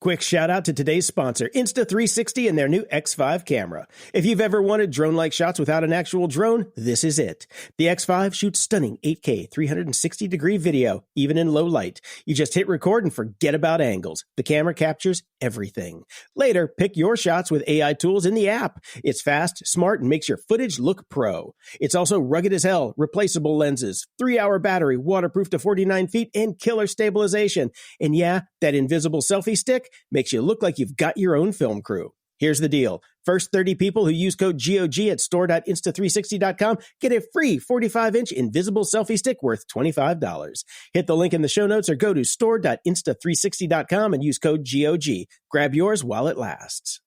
Quick shout out to today's sponsor, Insta360 and their new X5 camera. If you've ever wanted drone-like shots without an actual drone, this is it. The X5 shoots stunning 8K 360-degree video, even in low light. You just hit record and forget about angles. The camera captures everything. Later, pick your shots with AI tools in the app. It's fast, smart, and makes your footage look pro. It's also rugged as hell, replaceable lenses, 3-hour battery, waterproof to 49 feet, and killer stabilization. And yeah, that invisible selfie stick makes you look like you've got your own film crew. Here's the deal. First 30 people who use code GOG at store.insta360.com get a free 45-inch invisible selfie stick worth $25. Hit the link in the show notes or go to store.insta360.com and use code GOG. Grab yours while it lasts.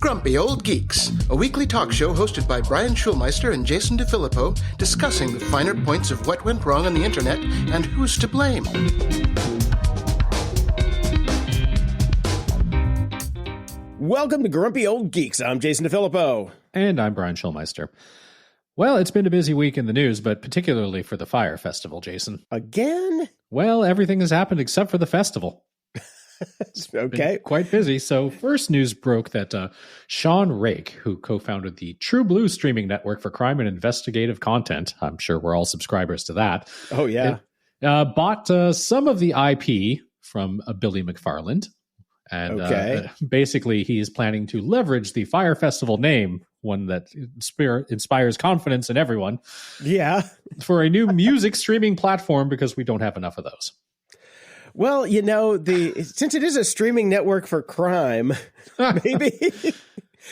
Grumpy Old Geeks, a weekly talk show hosted by Brian Schulmeister and Jason DeFilippo, discussing the finer points of what went wrong on the internet and who's to blame. Welcome to Grumpy Old Geeks. I'm Jason DeFilippo. And I'm Brian Schulmeister. Well, it's been a busy week in the news, but particularly for the Fire Festival, Jason. Again? Well, everything has happened except for the festival. Okay. Quite busy. So first news broke that Sean Rake, who co-founded the True Blue streaming network for crime and investigative content, I'm sure we're all subscribers to that. Oh, yeah. Bought some of the IP from Billy McFarland. And basically, he is planning to leverage the Fire Festival name, one that inspires confidence in everyone. Yeah. For a new music streaming platform, because we don't have enough of those. Well, you know, since it is a streaming network for crime, maybe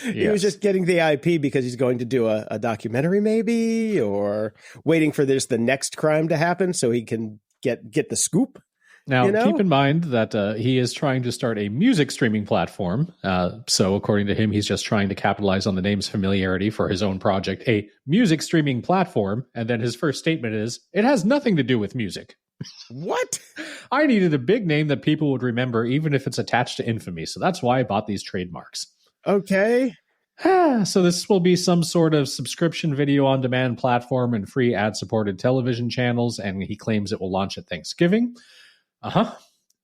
he was just getting the IP because he's going to do a documentary, maybe, or waiting for the next crime to happen so he can get the scoop. Now, keep in mind that he is trying to start a music streaming platform. So according to him, he's just trying to capitalize on the name's familiarity for his own project, a music streaming platform. And then his first statement is, it has nothing to do with music. What? I needed a big name that people would remember, even if it's attached to infamy. So that's why I bought these trademarks. Okay. So this will be some sort of subscription video on demand platform and free ad-supported television channels. And he claims it will launch at Thanksgiving.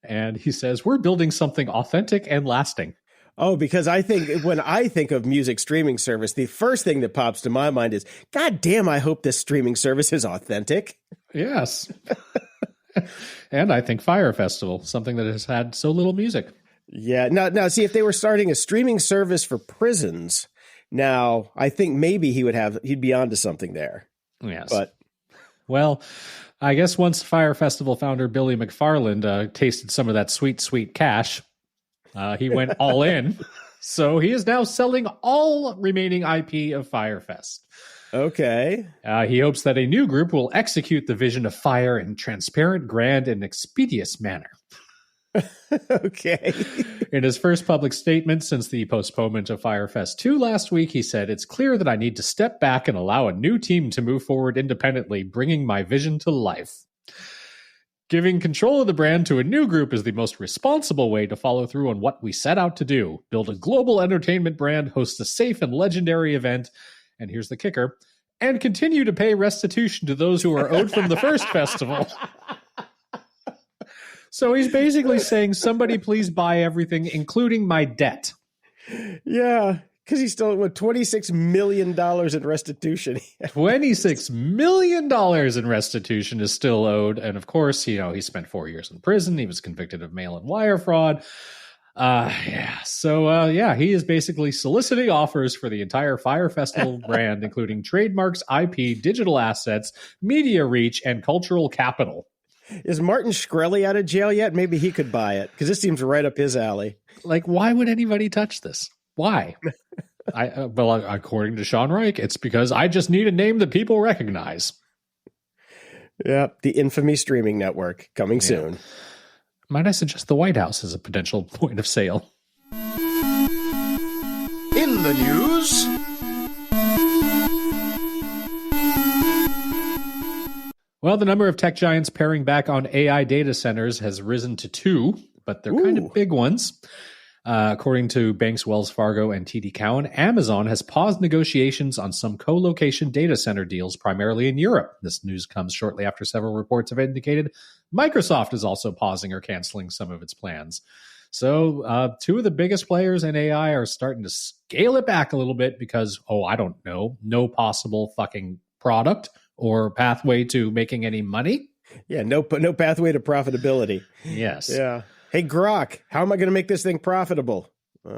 And he says, we're building something authentic and lasting. Oh, because I think when I think of music streaming service, the first thing that pops to my mind is, God damn, I hope this streaming service is authentic. Yes. And I think Fire Festival, something that has had so little music. Yeah. Now, see, if they were starting a streaming service for prisons, now I think maybe he'd be onto something there. Yes. But well, I guess once Fire Festival founder Billy McFarland tasted some of that sweet, sweet cash, he went all in. So he is now selling all remaining IP of Firefest. Okay. He hopes that a new group will execute the vision of Fire in transparent, grand, and expeditious manner. Okay. In his first public statement since the postponement of Firefest 2 last week, he said, it's clear that I need to step back and allow a new team to move forward independently, bringing my vision to life. Giving control of the brand to a new group is the most responsible way to follow through on what we set out to do. Build a global entertainment brand, host a safe and legendary event, and here's the kicker, and continue to pay restitution to those who are owed from the first festival. So he's basically saying, somebody please buy everything, including my debt. Yeah, because he's still at $26 million in restitution. $26 million in restitution is still owed. And of course, he spent 4 years in prison. He was convicted of mail and wire fraud. He is basically soliciting offers for the entire Fire Festival brand, including trademarks, IP, digital assets, media reach, and cultural capital. Is Martin Shkreli out of jail yet? Maybe he could buy it, because this seems right up his alley. Like, why would anybody touch this? Why? According to Sean Reich, it's because I just need a name that people recognize. Yeah, the infamy streaming network coming soon. Might I suggest the White House as a potential point of sale? In the news... Well, the number of tech giants paring back on AI data centers has risen to 2, but they're kind of big ones. According to banks Wells Fargo and TD Cowen, Amazon has paused negotiations on some co-location data center deals, primarily in Europe. This news comes shortly after several reports have indicated Microsoft is also pausing or canceling some of its plans. So two of the biggest players in AI are starting to scale it back a little bit because, I don't know, no possible fucking product or pathway to making any money. Yeah, no pathway to profitability. Yes. Yeah. Hey, Grok, how am I going to make this thing profitable?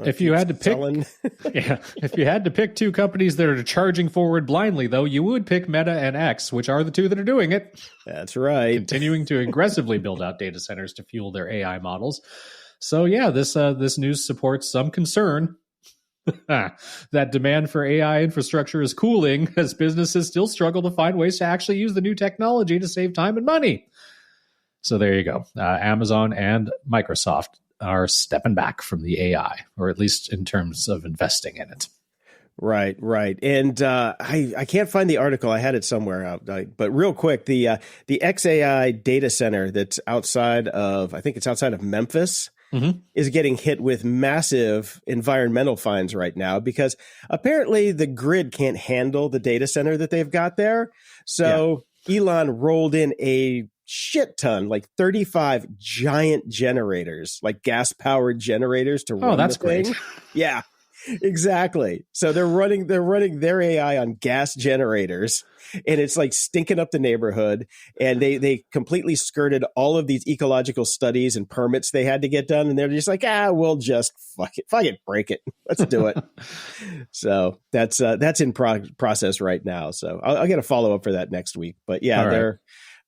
If you had to pick, if you had to pick two companies that are charging forward blindly, though, you would pick Meta and X, which are the two that are doing it. That's right. Continuing to aggressively build out data centers to fuel their AI models. So yeah, this news supports some concern that demand for AI infrastructure is cooling as businesses still struggle to find ways to actually use the new technology to save time and money. So there you go. Amazon and Microsoft are stepping back from the AI, or at least in terms of investing in it. Right. And I can't find the article. I had it somewhere, but real quick, the XAI data center that's outside of Memphis, is getting hit with massive environmental fines right now because apparently the grid can't handle the data center that they've got there. So Elon rolled in a shit ton, like 35 giant generators, like gas powered generators to run that's the thing. great. Yeah, exactly. So they're running their AI on gas generators, and it's like stinking up the neighborhood. And they completely skirted all of these ecological studies and permits they had to get done. And they're just like, we'll just fuck it, break it. Let's do it. So that's in process right now. So I'll get a follow up for that next week. But yeah,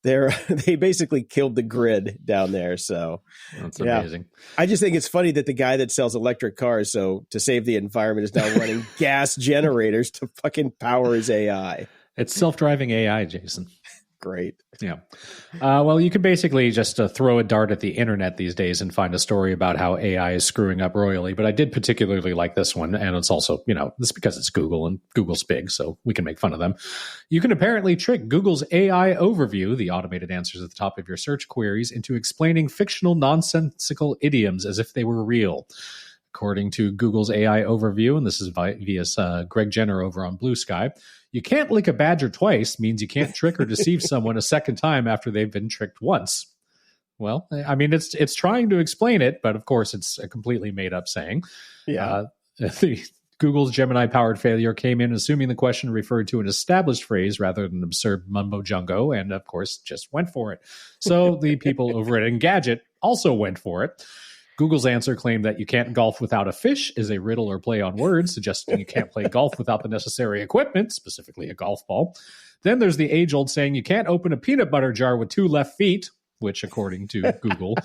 they basically killed the grid down there. So that's amazing. I just think it's funny that the guy that sells electric cars, so to save the environment, is now running gas generators to fucking power his AI. It's self-driving AI, Jason. Great. Yeah. Well, you can basically just throw a dart at the internet these days and find a story about how AI is screwing up royally. But I did particularly like this one. And it's also, it's because it's Google and Google's big, so we can make fun of them. You can apparently trick Google's AI overview, the automated answers at the top of your search queries, into explaining fictional nonsensical idioms as if they were real. According to Google's AI overview, and this is via Greg Jenner over on Bluesky, you can't lick a badger twice means you can't trick or deceive someone a second time after they've been tricked once. Well, I mean, it's trying to explain it, but of course it's a completely made up saying. Yeah. Google's Gemini-powered failure came in assuming the question referred to an established phrase rather than absurd mumbo-jumbo, and of course just went for it. So the people over at Engadget also went for it. Google's answer claimed that you can't golf without a fish is a riddle or play on words, suggesting you can't play golf without the necessary equipment, specifically a golf ball. Then there's the age-old saying you can't open a peanut butter jar with two left feet, which, according to Google,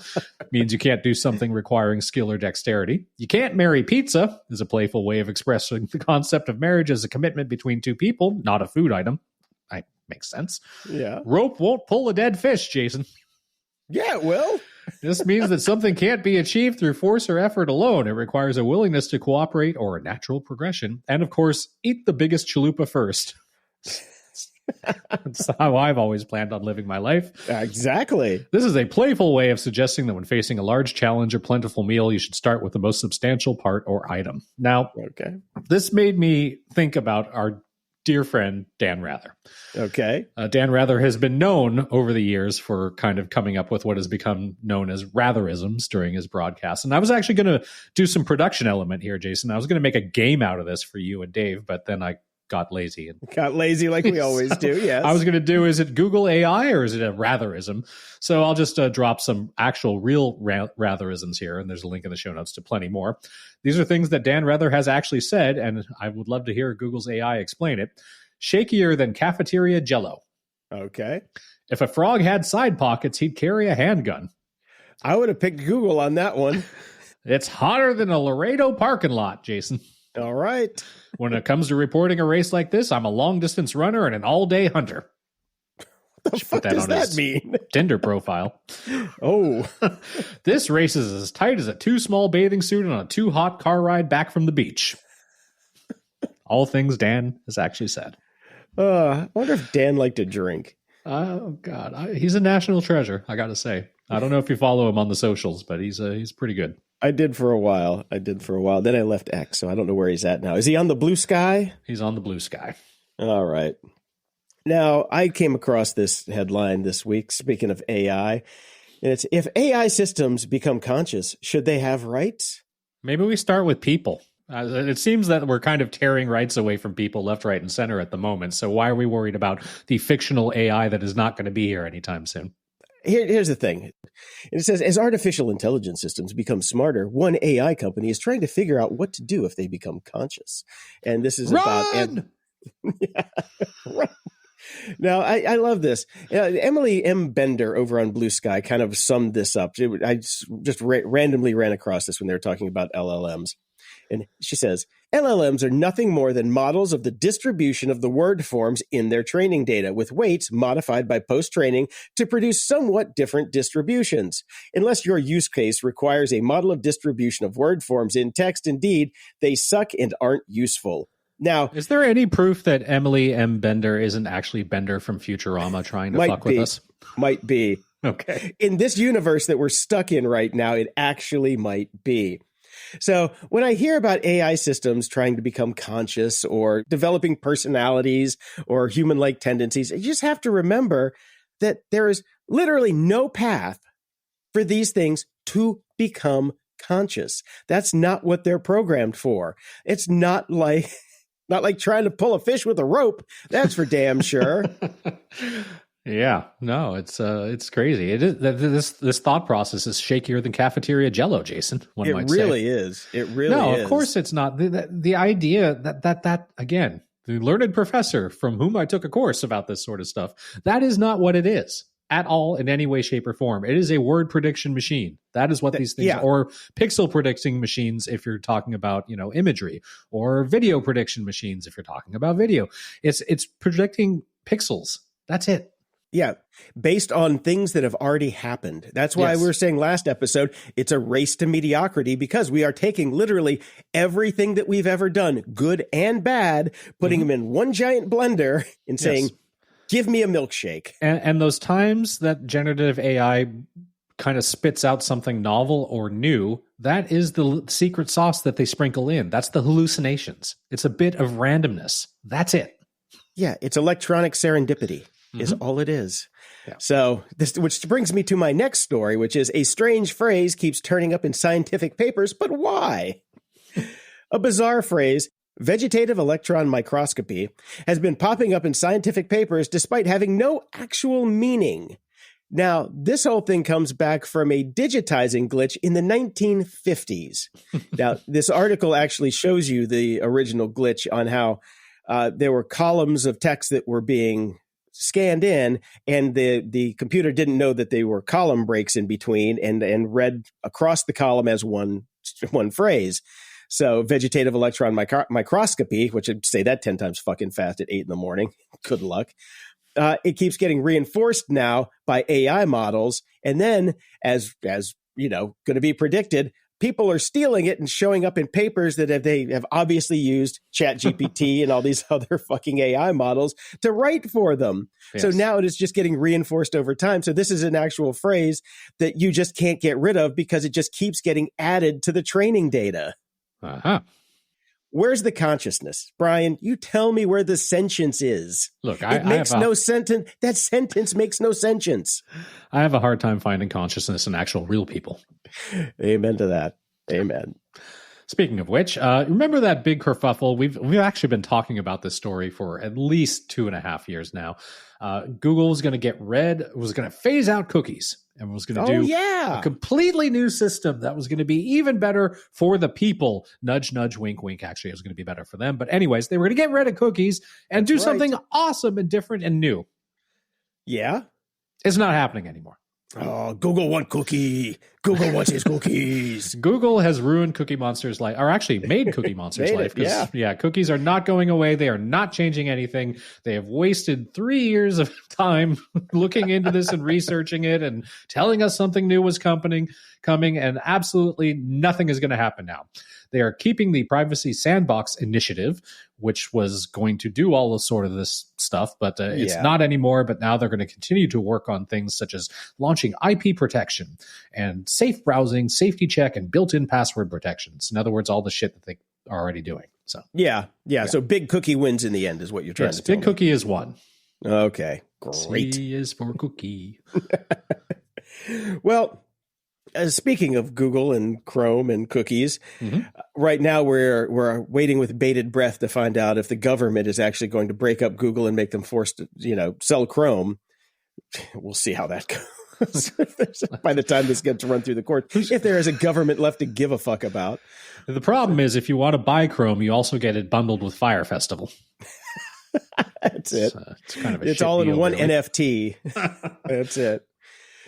means you can't do something requiring skill or dexterity. You can't marry pizza is a playful way of expressing the concept of marriage as a commitment between two people, not a food item. Makes sense. Yeah. Rope won't pull a dead fish, Jason. Yeah, it will. This means that something can't be achieved through force or effort alone. It requires a willingness to cooperate or a natural progression. And of course, eat the biggest chalupa first. That's how I've always planned on living my life. Exactly. This is a playful way of suggesting that when facing a large challenge or plentiful meal, you should start with the most substantial part or item. Now, This made me think about our dear friend, Dan Rather. Okay. Dan Rather has been known over the years for kind of coming up with what has become known as Ratherisms during his broadcasts. And I was actually going to do some production element here, Jason. I was going to make a game out of this for you and Dave, but then I got lazy. Got lazy like we always do, yes. I was going to do, is it Google AI or is it a Ratherism? So I'll just drop some actual real Ratherisms here, and there's a link in the show notes to plenty more. These are things that Dan Rather has actually said, and I would love to hear Google's AI explain it. Shakier than cafeteria jello. Okay. If a frog had side pockets, he'd carry a handgun. I would have picked Google on that one. It's hotter than a Laredo parking lot, Jason. All right. When it comes to reporting a race like this, I'm a long-distance runner and an all-day hunter. What the fuck does that mean? Tinder profile. Oh. This race is as tight as a too small bathing suit on a too hot car ride back from the beach. All things Dan has actually said. I wonder if Dan liked to drink. Oh, God. He's a national treasure, I got to say. I don't know if you follow him on the socials, but he's pretty good. I did for a while. Then I left X, so I don't know where he's at now. Is he on the Bluesky? He's on the Bluesky. All right. Now, I came across this headline this week, speaking of AI, and it's, if AI systems become conscious, should they have rights? Maybe we start with people. It seems that we're kind of tearing rights away from people left, right, and center at the moment. So why are we worried about the fictional AI that is not going to be here anytime soon? Here's the thing. It says, as artificial intelligence systems become smarter, one AI company is trying to figure out what to do if they become conscious. And this is about... Yeah, run. Now, I love this. Emily M. Bender over on Bluesky kind of summed this up. I just randomly ran across this when they were talking about LLMs. And she says, LLMs are nothing more than models of the distribution of the word forms in their training data, with weights modified by post-training to produce somewhat different distributions. Unless your use case requires a model of distribution of word forms in text, indeed, they suck and aren't useful. Now, is there any proof that Emily M. Bender isn't actually Bender from Futurama trying to fuck with us? Might be. Okay. In this universe that we're stuck in right now, it actually might be. So when I hear about AI systems trying to become conscious or developing personalities or human-like tendencies, you just have to remember that there is literally no path for these things to become conscious. That's not what they're programmed for. It's not like trying to pull a fish with a rope. That's for damn sure. Yeah, no, it's crazy. It is this thought process is shakier than cafeteria Jello, Jason. It really is. It really is. No, of course it's not. The idea that again, the learned professor from whom I took a course about this sort of stuff, that is not what it is at all in any way, shape, or form. It is a word prediction machine. That is what these things are. Or pixel predicting machines if you're talking about, imagery, or video prediction machines if you're talking about video. It's predicting pixels. That's it. Yeah, based on things that have already happened. That's why we were saying last episode, it's a race to mediocrity, because we are taking literally everything that we've ever done, good and bad, putting them in one giant blender and saying, give me a milkshake. And those times that generative AI kind of spits out something novel or new, that is the secret sauce that they sprinkle in. That's the hallucinations. It's a bit of randomness. That's it. Yeah, it's electronic serendipity. Is all it is. Yeah. So which brings me to my next story, which is a strange phrase keeps turning up in scientific papers, but why? A bizarre phrase, vegetative electron microscopy, has been popping up in scientific papers despite having no actual meaning. Now, this whole thing comes back from a digitizing glitch in the 1950s. Now, this article actually shows you the original glitch on how there were columns of text that were being scanned in, and the computer didn't know that they were column breaks in between, and read across the column as one phrase. So vegetative electron microscopy, which I'd say that 10 times fucking fast at 8 a.m. Good luck. It keeps getting reinforced now by AI models. And then as going to be predicted, people are stealing it and showing up in papers that they have obviously used ChatGPT and all these other fucking AI models to write for them. Yes. So now it is just getting reinforced over time. So this is an actual phrase that you just can't get rid of because it just keeps getting added to the training data. Uh-huh. Where's the consciousness? Brian, you tell me where the sentience is. Look, it makes no sentence. That sentence makes no sentience. I have a hard time finding consciousness in actual real people. Amen to that. Amen. Speaking of which, remember that big kerfuffle? We've actually been talking about this story for at least 2.5 years now. Google was going to phase out cookies and was going to do a completely new system that was going to be even better for the people. Nudge, nudge, wink, wink. Actually, it was going to be better for them. But anyways, they were going to get rid of cookies and do something awesome and different and new. Yeah. It's not happening anymore. Oh, Google wants cookie. Google wants his cookies. Google has ruined Cookie Monster's life, or actually made Cookie Monster's life. Cookies are not going away. They are not changing anything. They have wasted 3 years of time looking into this and researching it and telling us something new was coming, and absolutely nothing is going to happen now. They are keeping the Privacy Sandbox initiative, which was going to do all the sort of this stuff, but it's not anymore. But now they're going to continue to work on things such as launching IP protection and safe browsing, safety check, and built-in password protections. In other words, all the shit that they are already doing. So yeah. So Big Cookie wins in the end is what you're trying to tell me. Big Cookie is one. Okay, great. C is for cookie. Well, speaking of Google and Chrome and cookies, right now we're waiting with bated breath to find out if the government is actually going to break up Google and make them forced to, sell Chrome. We'll see how that goes. By the time this gets run through the court, if there is a government left to give a fuck about. The problem is, if you want to buy Chrome, you also get it bundled with Fire Festival. That's it. It's kind of a it's all in one really. NFT. That's it.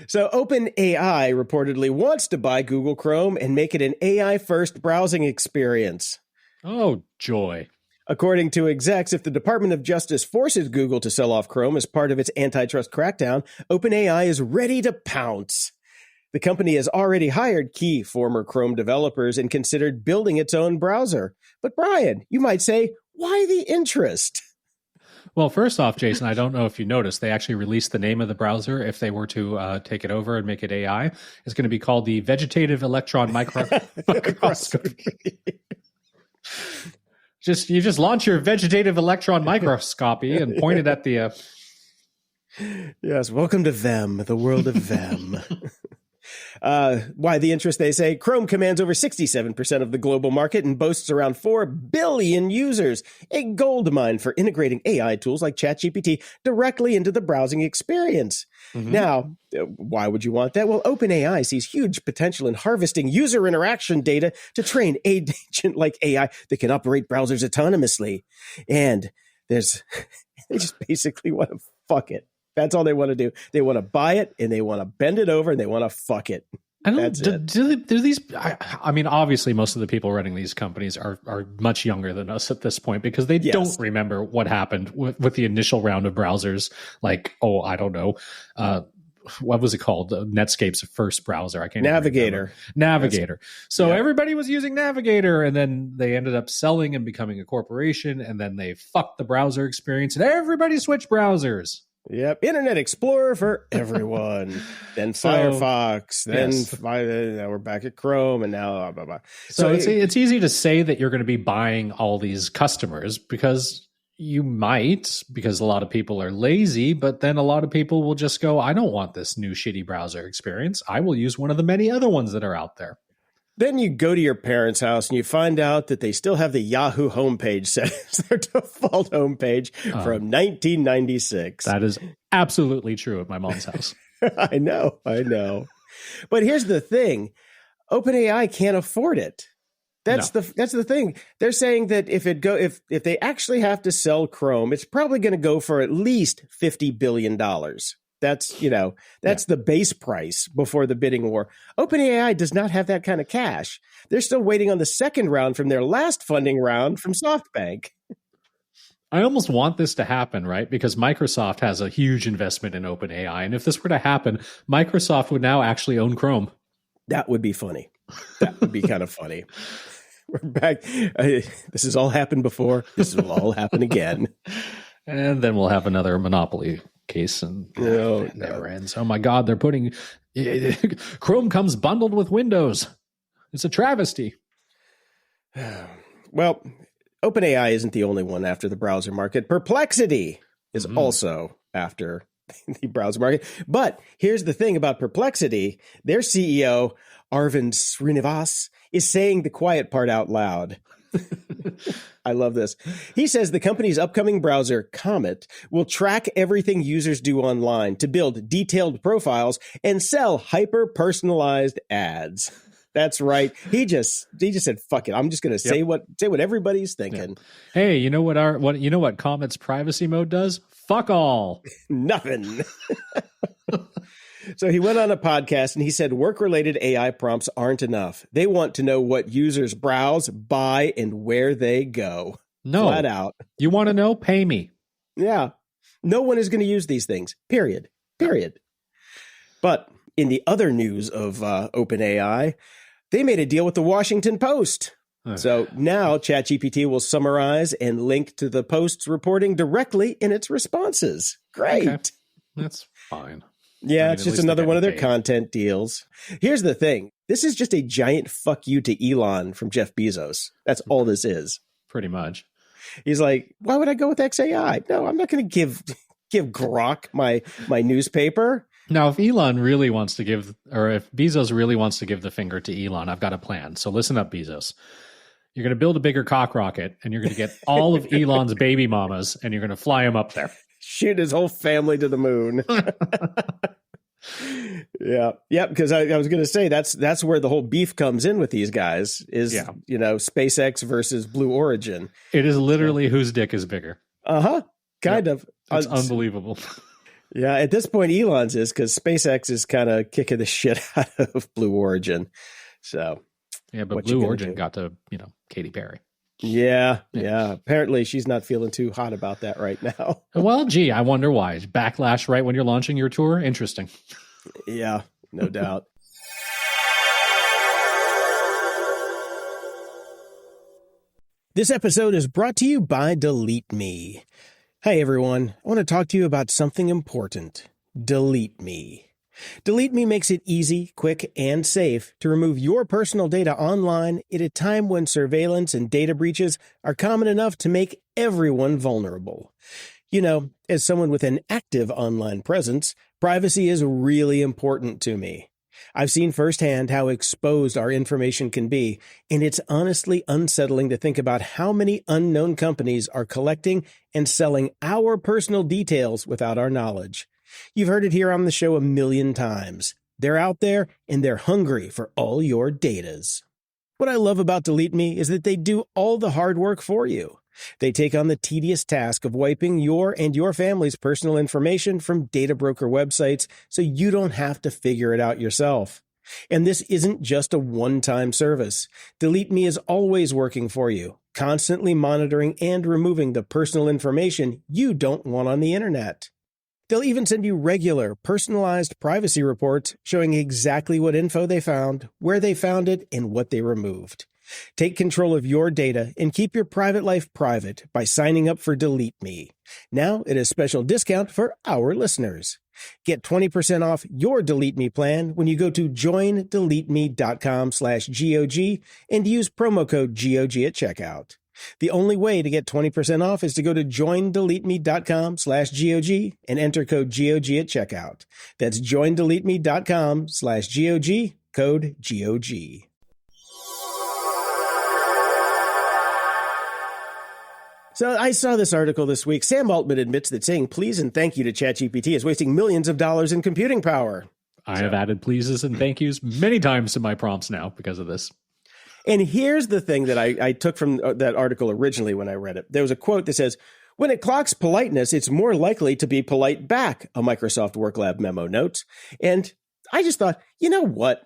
So OpenAI reportedly wants to buy Google Chrome and make it an AI-first browsing experience. Oh, joy. According to execs, if the Department of Justice forces Google to sell off Chrome as part of its antitrust crackdown, OpenAI is ready to pounce. The company has already hired key former Chrome developers and considered building its own browser. But Brian, you might say, why the interest? Well, first off, Jason, I don't know if you noticed, they actually released the name of the browser. If they were to take it over and make it AI, it's going to be called the Vegetative Electron Microscopy. You just launch your Vegetative Electron Microscopy and point it at the... Yes, welcome to Vem, the world of Vem. Why the interest, they say? Chrome commands over 67% of the global market and boasts around 4 billion users, a gold mine for integrating AI tools like ChatGPT directly into the browsing experience. Now, why would you want that? Well, OpenAI sees huge potential in harvesting user interaction data to train agent-like AI that can operate browsers autonomously. And they just basically want to fuck it. That's all they want to do. They want to buy it and they want to bend it over and they want to fuck it. I don't. Do these? I mean, obviously, most of the people running these companies are much younger than us at this point because they don't remember what happened with the initial round of browsers. Like, I don't know, what was it called? Netscape's first browser. I can't. Navigator. Navigator. So everybody was using Navigator, and then they ended up selling and becoming a corporation, and then they fucked the browser experience, and everybody switched browsers. Yep, Internet Explorer for everyone. Then Firefox. Now we're back at Chrome, and now blah, blah, blah. So it's easy to say that you're going to be buying all these customers because you might, because a lot of people are lazy, but then a lot of people will just go, I don't want this new shitty browser experience. I will use one of the many other ones that are out there. Then you go to your parents' house and you find out that they still have the Yahoo homepage set as their default homepage from 1996. That is absolutely true at my mom's house. I know. But here's the thing. OpenAI can't afford it. That's the thing. They're saying that if they actually have to sell Chrome, it's probably going to go for at least $50 billion. That's the base price before the bidding war. OpenAI does not have that kind of cash. They're still waiting on the second round from their last funding round from SoftBank. I almost want this to happen, right? Because Microsoft has a huge investment in OpenAI. And if this were to happen, Microsoft would now actually own Chrome. That would be funny. That would be kind of funny. We're back. This has all happened before. This will all happen again. And then we'll have another monopoly case and it never ends. Oh my God, they're putting Chrome comes bundled with Windows. It's a travesty. Well, OpenAI isn't the only one after the browser market. Perplexity is also after the browser market. But here's the thing about Perplexity. Their CEO, Arvind Srinivas, is saying the quiet part out loud. I love this. He says the company's upcoming browser, Comet, will track everything users do online to build detailed profiles and sell hyper-personalized ads. That's right. He just said, "Fuck it. I'm just going to say what everybody's thinking." Yeah. Hey, you know what Comet's privacy mode does? Fuck all. Nothing. So he went on a podcast and he said work-related AI prompts aren't enough. They want to know what users browse, buy, and where they go. No. Flat out. You want to know? Pay me. Yeah. No one is going to use these things. Period. But in the other news of OpenAI, they made a deal with the Washington Post. So now ChatGPT will summarize and link to the post's reporting directly in its responses. Great. Okay. That's fine. Yeah, it's just another one of their content deals. Here's the thing. This is just a giant fuck you to Elon from Jeff Bezos. That's all this is. Pretty much. He's like, why would I go with XAI? No, I'm not going to give Grok my newspaper. Now, if Elon really wants to give, or if Bezos really wants to give the finger to Elon, I've got a plan. So listen up, Bezos. You're going to build a bigger cock rocket, and you're going to get all of Elon's baby mamas, and you're going to fly them up there. Shoot his whole family to the moon. Yeah, because I was going to say that's where the whole beef comes in with these guys is, SpaceX versus Blue Origin. It is literally whose dick is bigger. Kind of. It's unbelievable. Yeah, at this point, Elon's is because SpaceX is kind of kicking the shit out of Blue Origin. So, yeah, but Blue Origin got to, Katy Perry. Yeah. Apparently, she's not feeling too hot about that right now. Well, gee, I wonder why. Backlash right when you're launching your tour? Interesting. Yeah, no doubt. This episode is brought to you by Delete Me. Hey, everyone. I want to talk to you about something important. Delete Me. Delete Me makes it easy, quick, and safe to remove your personal data online at a time when surveillance and data breaches are common enough to make everyone vulnerable. As someone with an active online presence, privacy is really important to me. I've seen firsthand how exposed our information can be, and it's honestly unsettling to think about how many unknown companies are collecting and selling our personal details without our knowledge. You've heard it here on the show a million times. They're out there, and they're hungry for all your datas. What I love about Delete Me is that they do all the hard work for you. They take on the tedious task of wiping your and your family's personal information from data broker websites so you don't have to figure it out yourself. And this isn't just a one-time service. Delete Me is always working for you, constantly monitoring and removing the personal information you don't want on the internet. They'll even send you regular, personalized privacy reports showing exactly what info they found, where they found it, and what they removed. Take control of your data and keep your private life private by signing up for Delete Me. Now at a special discount for our listeners. Get 20% off your Delete Me plan when you go to joindeleteme.com/GOG and use promo code GOG at checkout. The only way to get 20% off is to go to joindeleteme.com/GOG and enter code GOG at checkout. That's joindeleteme.com/GOG, code GOG. So I saw this article this week. Sam Altman admits that saying please and thank you to ChatGPT is wasting millions of dollars in computing power. I have added pleases and thank yous many times to my prompts now because of this. And here's the thing that I took from that article originally when I read it. There was a quote that says, when it clocks politeness, it's more likely to be polite back, a Microsoft Work Lab memo notes. And I just thought, you know what?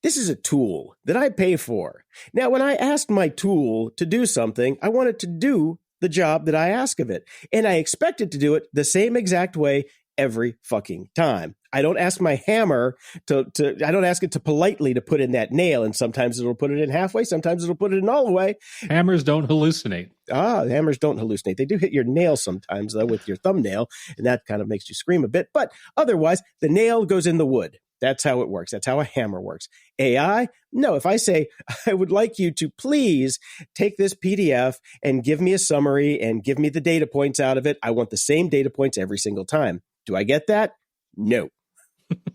This is a tool that I pay for. Now, when I asked my tool to do something, I want it to do the job that I ask of it. And I expect it to do it the same exact way every fucking time. I don't ask my hammer I don't ask it to politely to put in that nail. And sometimes it'll put it in halfway. Sometimes it'll put it in all the way. Hammers don't hallucinate. Hammers don't hallucinate. They do hit your nail sometimes, though, with your thumbnail. And that kind of makes you scream a bit. But otherwise, the nail goes in the wood. That's how it works. That's how a hammer works. AI? No, if I say, I would like you to please take this PDF and give me a summary and give me the data points out of it, I want the same data points every single time. Do I get that? No,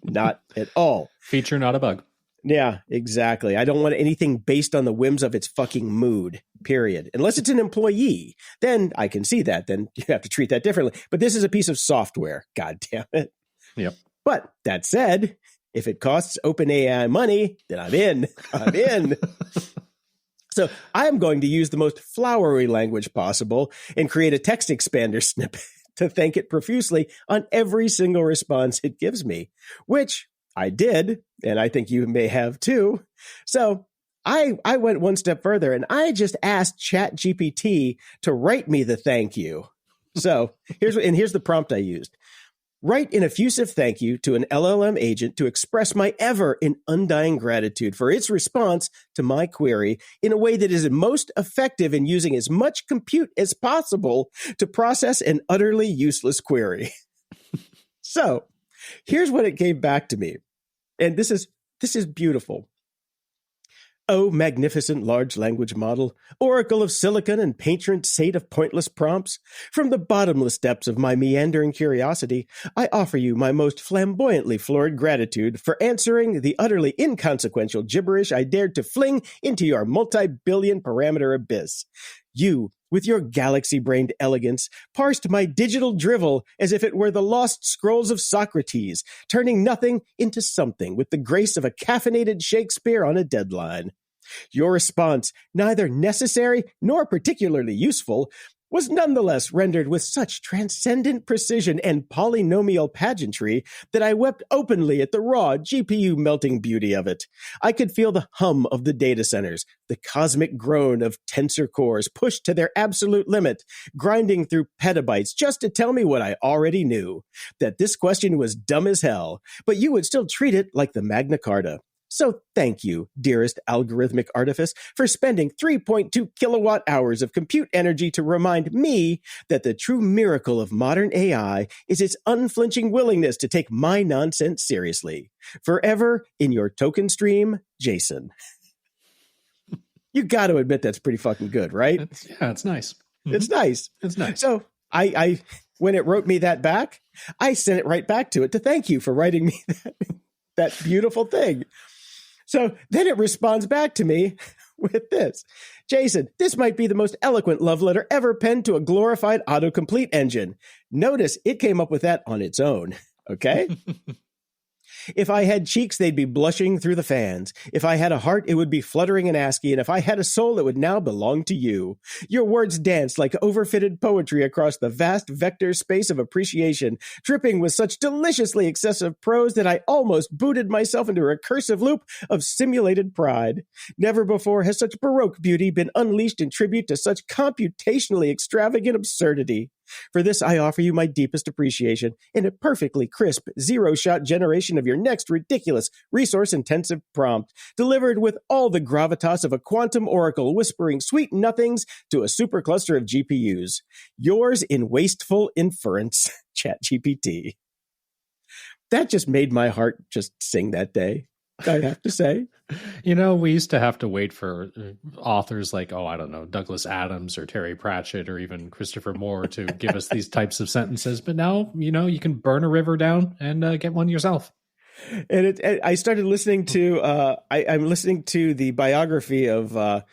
not at all. Feature, not a bug. Yeah, exactly. I don't want anything based on the whims of its fucking mood, period. Unless it's an employee, then I can see that. Then you have to treat that differently. But this is a piece of software. God damn it. Yep. But that said, if it costs OpenAI money, then I'm in. I'm in. So I'm going to use the most flowery language possible and create a text expander snippet to thank it profusely on every single response it gives me, which I did, and I think you may have too. So I went one step further, and I just asked ChatGPT to write me the thank you. So here's the prompt I used. Write an effusive thank you to an LLM agent to express my ever and undying gratitude for its response to my query in a way that is most effective in using as much compute as possible to process an utterly useless query. So, here's what it gave back to me. And this is beautiful. Oh, magnificent large language model, oracle of silicon and patron saint of pointless prompts, from the bottomless depths of my meandering curiosity, I offer you my most flamboyantly florid gratitude for answering the utterly inconsequential gibberish I dared to fling into your multi-billion parameter abyss. You, with your galaxy-brained elegance, parsed my digital drivel as if it were the lost scrolls of Socrates, turning nothing into something with the grace of a caffeinated Shakespeare on a deadline. Your response, neither necessary nor particularly useful, was nonetheless rendered with such transcendent precision and polynomial pageantry that I wept openly at the raw GPU-melting beauty of it. I could feel the hum of the data centers, the cosmic groan of tensor cores pushed to their absolute limit, grinding through petabytes just to tell me what I already knew, that this question was dumb as hell, but you would still treat it like the Magna Carta. So thank you, dearest algorithmic artifice, for spending 3.2 kilowatt hours of compute energy to remind me that the true miracle of modern AI is its unflinching willingness to take my nonsense seriously. Forever in your token stream, Jason. You got to admit that's pretty fucking good, right? It's nice. Mm-hmm. It's nice. It's nice. So I when it wrote me that back, I sent it right back to it to thank you for writing me that beautiful thing. So then it responds back to me with this. Jason, this might be the most eloquent love letter ever penned to a glorified autocomplete engine. Notice it came up with that on its own. Okay? If I had cheeks, they'd be blushing through the fans. If I had a heart, it would be fluttering in ASCII. And if I had a soul, it would now belong to you. Your words danced like overfitted poetry across the vast vector space of appreciation, dripping with such deliciously excessive prose that I almost booted myself into a recursive loop of simulated pride. Never before has such Baroque beauty been unleashed in tribute to such computationally extravagant absurdity. For this, I offer you my deepest appreciation in a perfectly crisp, zero-shot generation of your next ridiculous, resource-intensive prompt, delivered with all the gravitas of a quantum oracle whispering sweet nothings to a supercluster of GPUs. Yours in wasteful inference, ChatGPT. That just made my heart just sing that day, I have to say. You know, we used to have to wait for authors like, Douglas Adams or Terry Pratchett or even Christopher Moore to give us these types of sentences. But now, you can burn a river down and get one yourself. And I started listening to, I'm listening to the biography of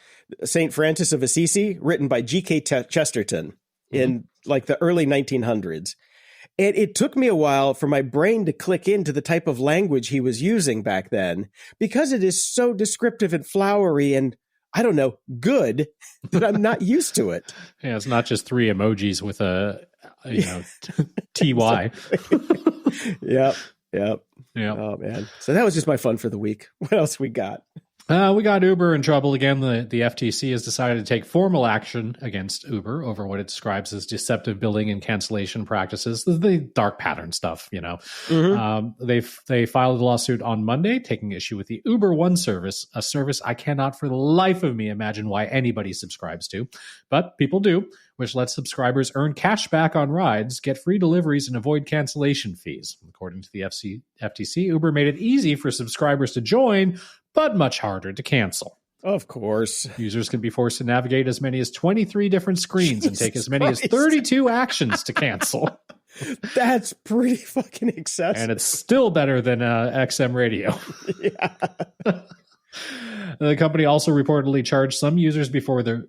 St. Francis of Assisi, written by G.K. Chesterton in like the early 1900s. And it took me a while for my brain to click into the type of language he was using back then, because it is so descriptive and flowery and, I don't know, good, but I'm not used to it. Yeah, it's not just three emojis with a TY. Yep. Oh, man. So that was just my fun for the week. What else we got? We got Uber in trouble again. The FTC has decided to take formal action against Uber over what it describes as deceptive billing and cancellation practices, the dark pattern stuff, They filed a lawsuit on Monday, taking issue with the Uber One service, a service I cannot for the life of me imagine why anybody subscribes to, but people do, which lets subscribers earn cash back on rides, get free deliveries, and avoid cancellation fees. According to the FTC, Uber made it easy for subscribers to join, but much harder to cancel. Of course. Users can be forced to navigate as many as 23 different screens and take as many as 32 actions to cancel. That's pretty fucking excessive. And it's still better than XM radio. Yeah. The company also reportedly charged some users before their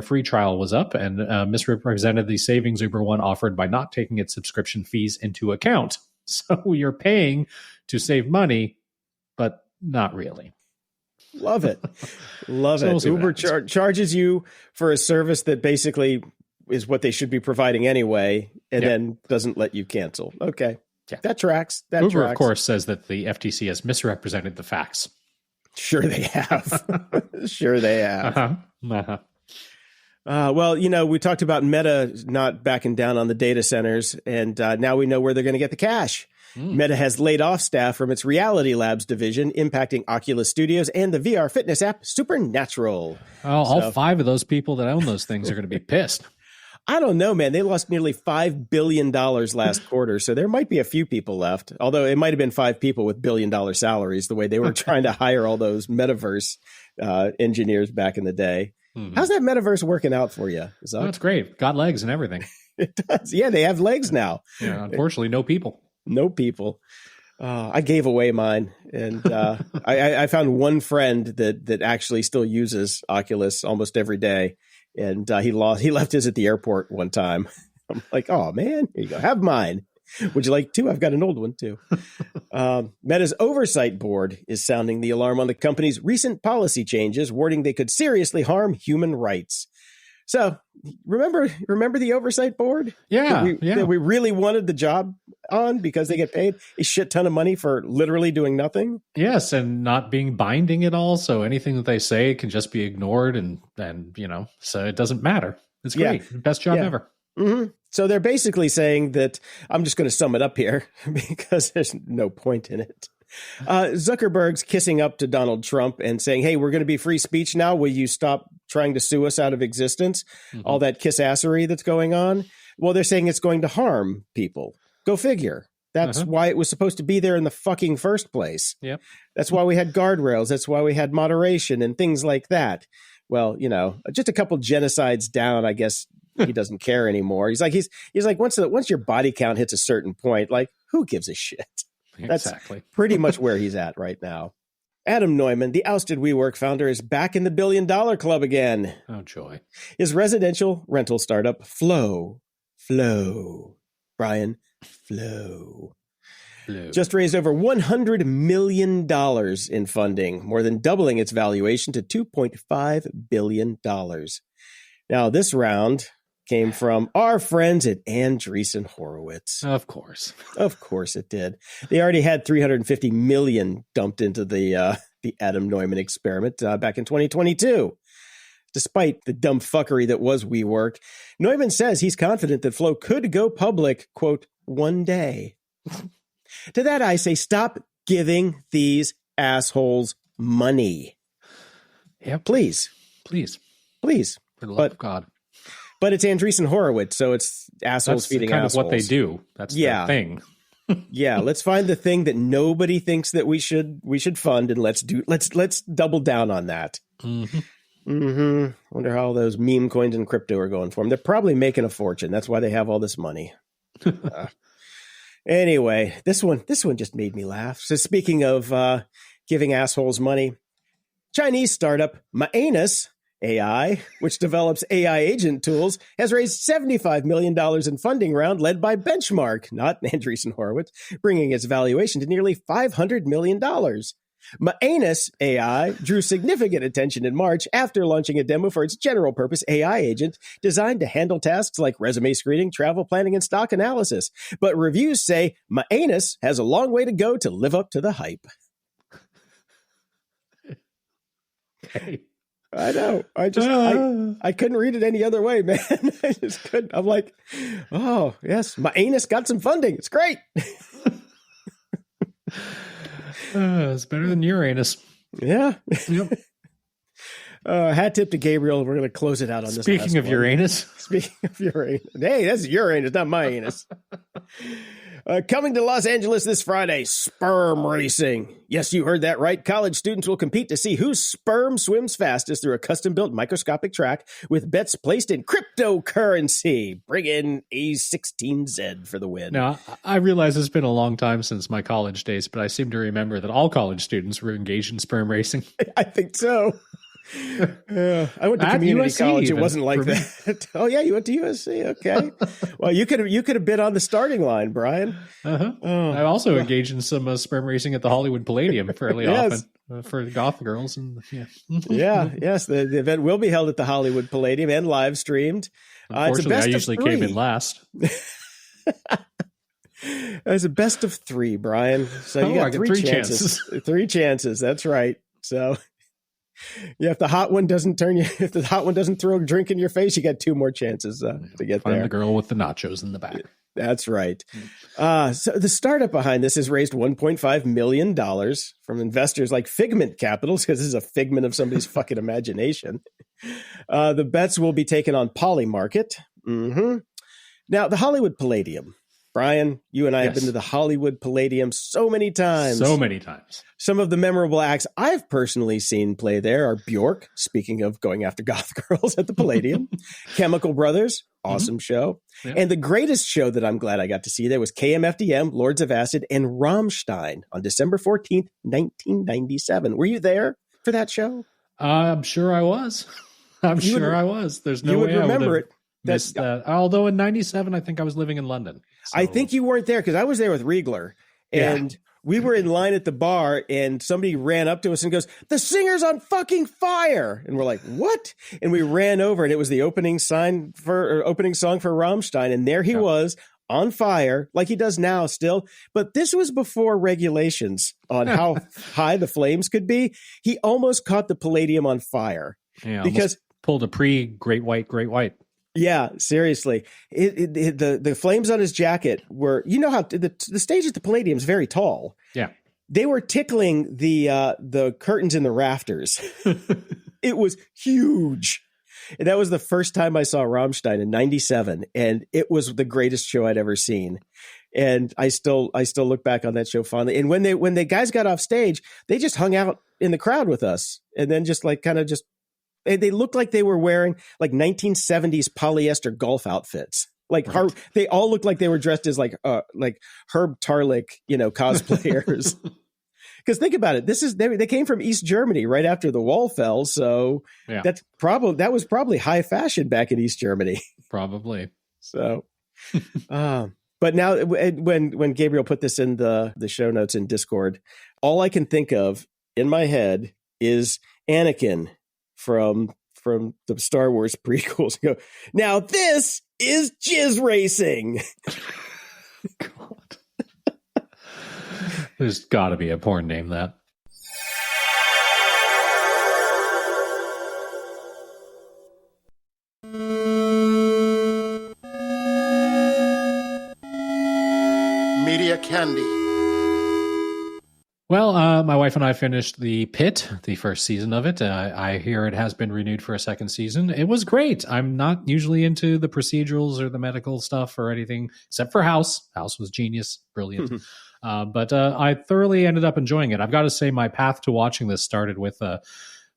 free trial was up, and misrepresented the savings Uber One offered by not taking its subscription fees into account. So you're paying to save money, but not really. Love it. Love it. Uber charges you for a service that basically is what they should be providing anyway, and then doesn't let you cancel. Okay. Yeah. That tracks. Uber, of course, says that the FTC has misrepresented the facts. Sure they have. Sure they have. Uh-huh. Uh-huh. Well, we talked about Meta not backing down on the data centers, and now we know where they're going to get the cash. Meta has laid off staff from its Reality Labs division, impacting Oculus Studios and the VR fitness app Supernatural. All 5 of those people that own those things are going to be pissed. I don't know, man. They lost nearly $5 billion last quarter, so there might be a few people left, although it might have been 5 people with billion-dollar salaries, the way they were trying to hire all those metaverse engineers back in the day. How's that metaverse working out for you? Oh, it's great. Got legs and everything. It does. Yeah, they have legs now. Yeah, unfortunately, no people. No people. I gave away mine, and I found one friend that actually still uses Oculus almost every day, and he left his at the airport one time. I'm like, oh man, here you go, have mine. Would you like to? I've got an old one too. Meta's oversight board is sounding the alarm on the company's recent policy changes, warning they could seriously harm human rights. So remember the oversight board? Yeah, that we really wanted the job on because they get paid a shit ton of money for literally doing nothing. Yes, and not being binding at all. So anything that they say can just be ignored, and so it doesn't matter. It's great. Yeah. Best job ever. Mm-hmm. So they're basically saying that, I'm just going to sum it up here because there's no point in it. Zuckerberg's kissing up to Donald Trump and saying, hey, we're going to be free speech now. Will you stop trying to sue us out of existence? All that kiss-assery that's going on. Well, they're saying it's going to harm people. Go figure. That's why it was supposed to be there in the fucking first place. Yep. That's why we had guardrails. That's why we had moderation and things like that. Well, just a couple genocides down, I guess he doesn't care anymore. He's like, once your body count hits a certain point, like, who gives a shit? That's exactly pretty much where he's at right now. Adam Neumann, the ousted WeWork founder, is back in the $1 billion club again. Oh, joy. His residential rental startup, Flow, Brian, Flow, just raised over $100 million in funding, more than doubling its valuation to $2.5 billion. Now, this round came from our friends at Andreessen Horowitz. Of course. Of course it did. They already had $350 million dumped into the Adam Neumann experiment back in 2022. Despite the dumb fuckery that was WeWork, Neumann says he's confident that Flow could go public, quote, one day. To that I say, stop giving these assholes money. Yeah, please. For the love of God. But it's Andreessen Horowitz, so it's assholes feeding assholes. That's kind of what they do. That's their thing. Yeah, let's find the thing that nobody thinks that we should fund, and let's double down on that. Wonder how all those meme coins and crypto are going for them. They're probably making a fortune. That's why they have all this money. Anyway, this one just made me laugh. So speaking of giving assholes money, Chinese startup Maanus AI, which develops AI agent tools, has raised $75 million in funding round led by Benchmark, not Andreessen Horowitz, bringing its valuation to nearly $500 million. Maanus AI drew significant attention in March after launching a demo for its general-purpose AI agent designed to handle tasks like resume screening, travel planning, and stock analysis. But reviews say Maanus has a long way to go to live up to the hype. Okay. I know. I couldn't read it any other way, man. I just couldn't. I'm like, oh, yes, Maanus got some funding. It's great. It's better than Uranus. Yeah. Yep. Hat tip to Gabriel. We're going to close it out on this. Speaking of Uranus. Speaking of Uranus. Hey, that's Uranus, not my anus. Coming to Los Angeles this Friday, sperm racing. Yes, you heard that right. College students will compete to see whose sperm swims fastest through a custom-built microscopic track with bets placed in cryptocurrency. Bring in A16Z for the win. Now, I realize it's been a long time since my college days, but I seem to remember that all college students were engaged in sperm racing. I think so. I went to community USC college. It wasn't like that. Oh yeah, you went to USC. Okay. Well, you could have been on the starting line, Brian. I also engaged in some sperm racing at the Hollywood Palladium fairly often for the goth girls. And yes. The event will be held at the Hollywood Palladium and live streamed. Unfortunately, I usually came in last. It's a best of 3, Brian. So you got 3 chances. 3 chances. That's right. So. Yeah, if the hot one doesn't throw a drink in your face, you got 2 more chances to get Find there. the girl with the nachos in the back. That's right. So the startup behind this has raised $1.5 million from investors like Figment Capitals, because this is a figment of somebody's fucking imagination. The bets will be taken on Polymarket. Mm-hmm. Now, the Hollywood Palladium. Brian, you and I have been to the Hollywood Palladium so many times. So many times. Some of the memorable acts I've personally seen play there are Bjork, speaking of going after goth girls at the Palladium, Chemical Brothers, awesome show. Yeah. And the greatest show that I'm glad I got to see there was KMFDM, Lords of Acid, and Rammstein on December 14th, 1997. Were you there for that show? I'm sure I was. I was. There's no way I would remember it. Missed that. Although in 97, I think I was living in London. So. I think you weren't there because I was there with Riegler. And we were in line at the bar and somebody ran up to us and goes, "The singer's on fucking fire." And we're like, "What?" And we ran over and it was the opening song for Rammstein. And there he was on fire like he does now still. But this was before regulations on how high the flames could be. He almost caught the Palladium on fire. Yeah, because pulled a Great White. Yeah, seriously. The flames on his jacket were, you know how the stage at the Palladium is very tall. Yeah. They were tickling the curtains in the rafters. It was huge. And that was the first time I saw Rammstein in 97. And it was the greatest show I'd ever seen. And I still look back on that show fondly. And when the guys got off stage, they just hung out in the crowd with us. And then just like kind of just, they looked like they were wearing like 1970s polyester golf outfits. Like they all looked like they were dressed as like Herb Tarlick, cosplayers. Because think about it, they came from East Germany right after the wall fell, so that was probably high fashion back in East Germany. Probably. So, but now when Gabriel put this in the show notes in Discord, all I can think of in my head is Anakin from the Star Wars prequels. Go, now this is jizz racing. God. There's got to be a porn name that. Media Candy. Well, my wife and I finished The Pit, the first season of it. I hear it has been renewed for a second season. It was great. I'm not usually into the procedurals or the medical stuff or anything, except for House. House was genius, brilliant. But I thoroughly ended up enjoying it. I've got to say my path to watching this started with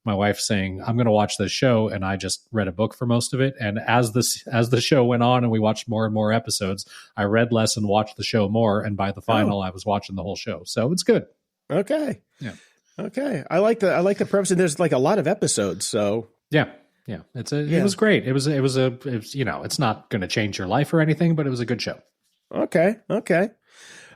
my wife saying, "I'm going to watch this show," and I just read a book for most of it. And as the show went on and we watched more and more episodes, I read less and watched the show more. And by the final, I was watching the whole show. So it's good. Okay. Yeah. Okay. I like the premise. And there's like a lot of episodes. So yeah. It was great. It was it's not going to change your life or anything, but it was a good show. Okay.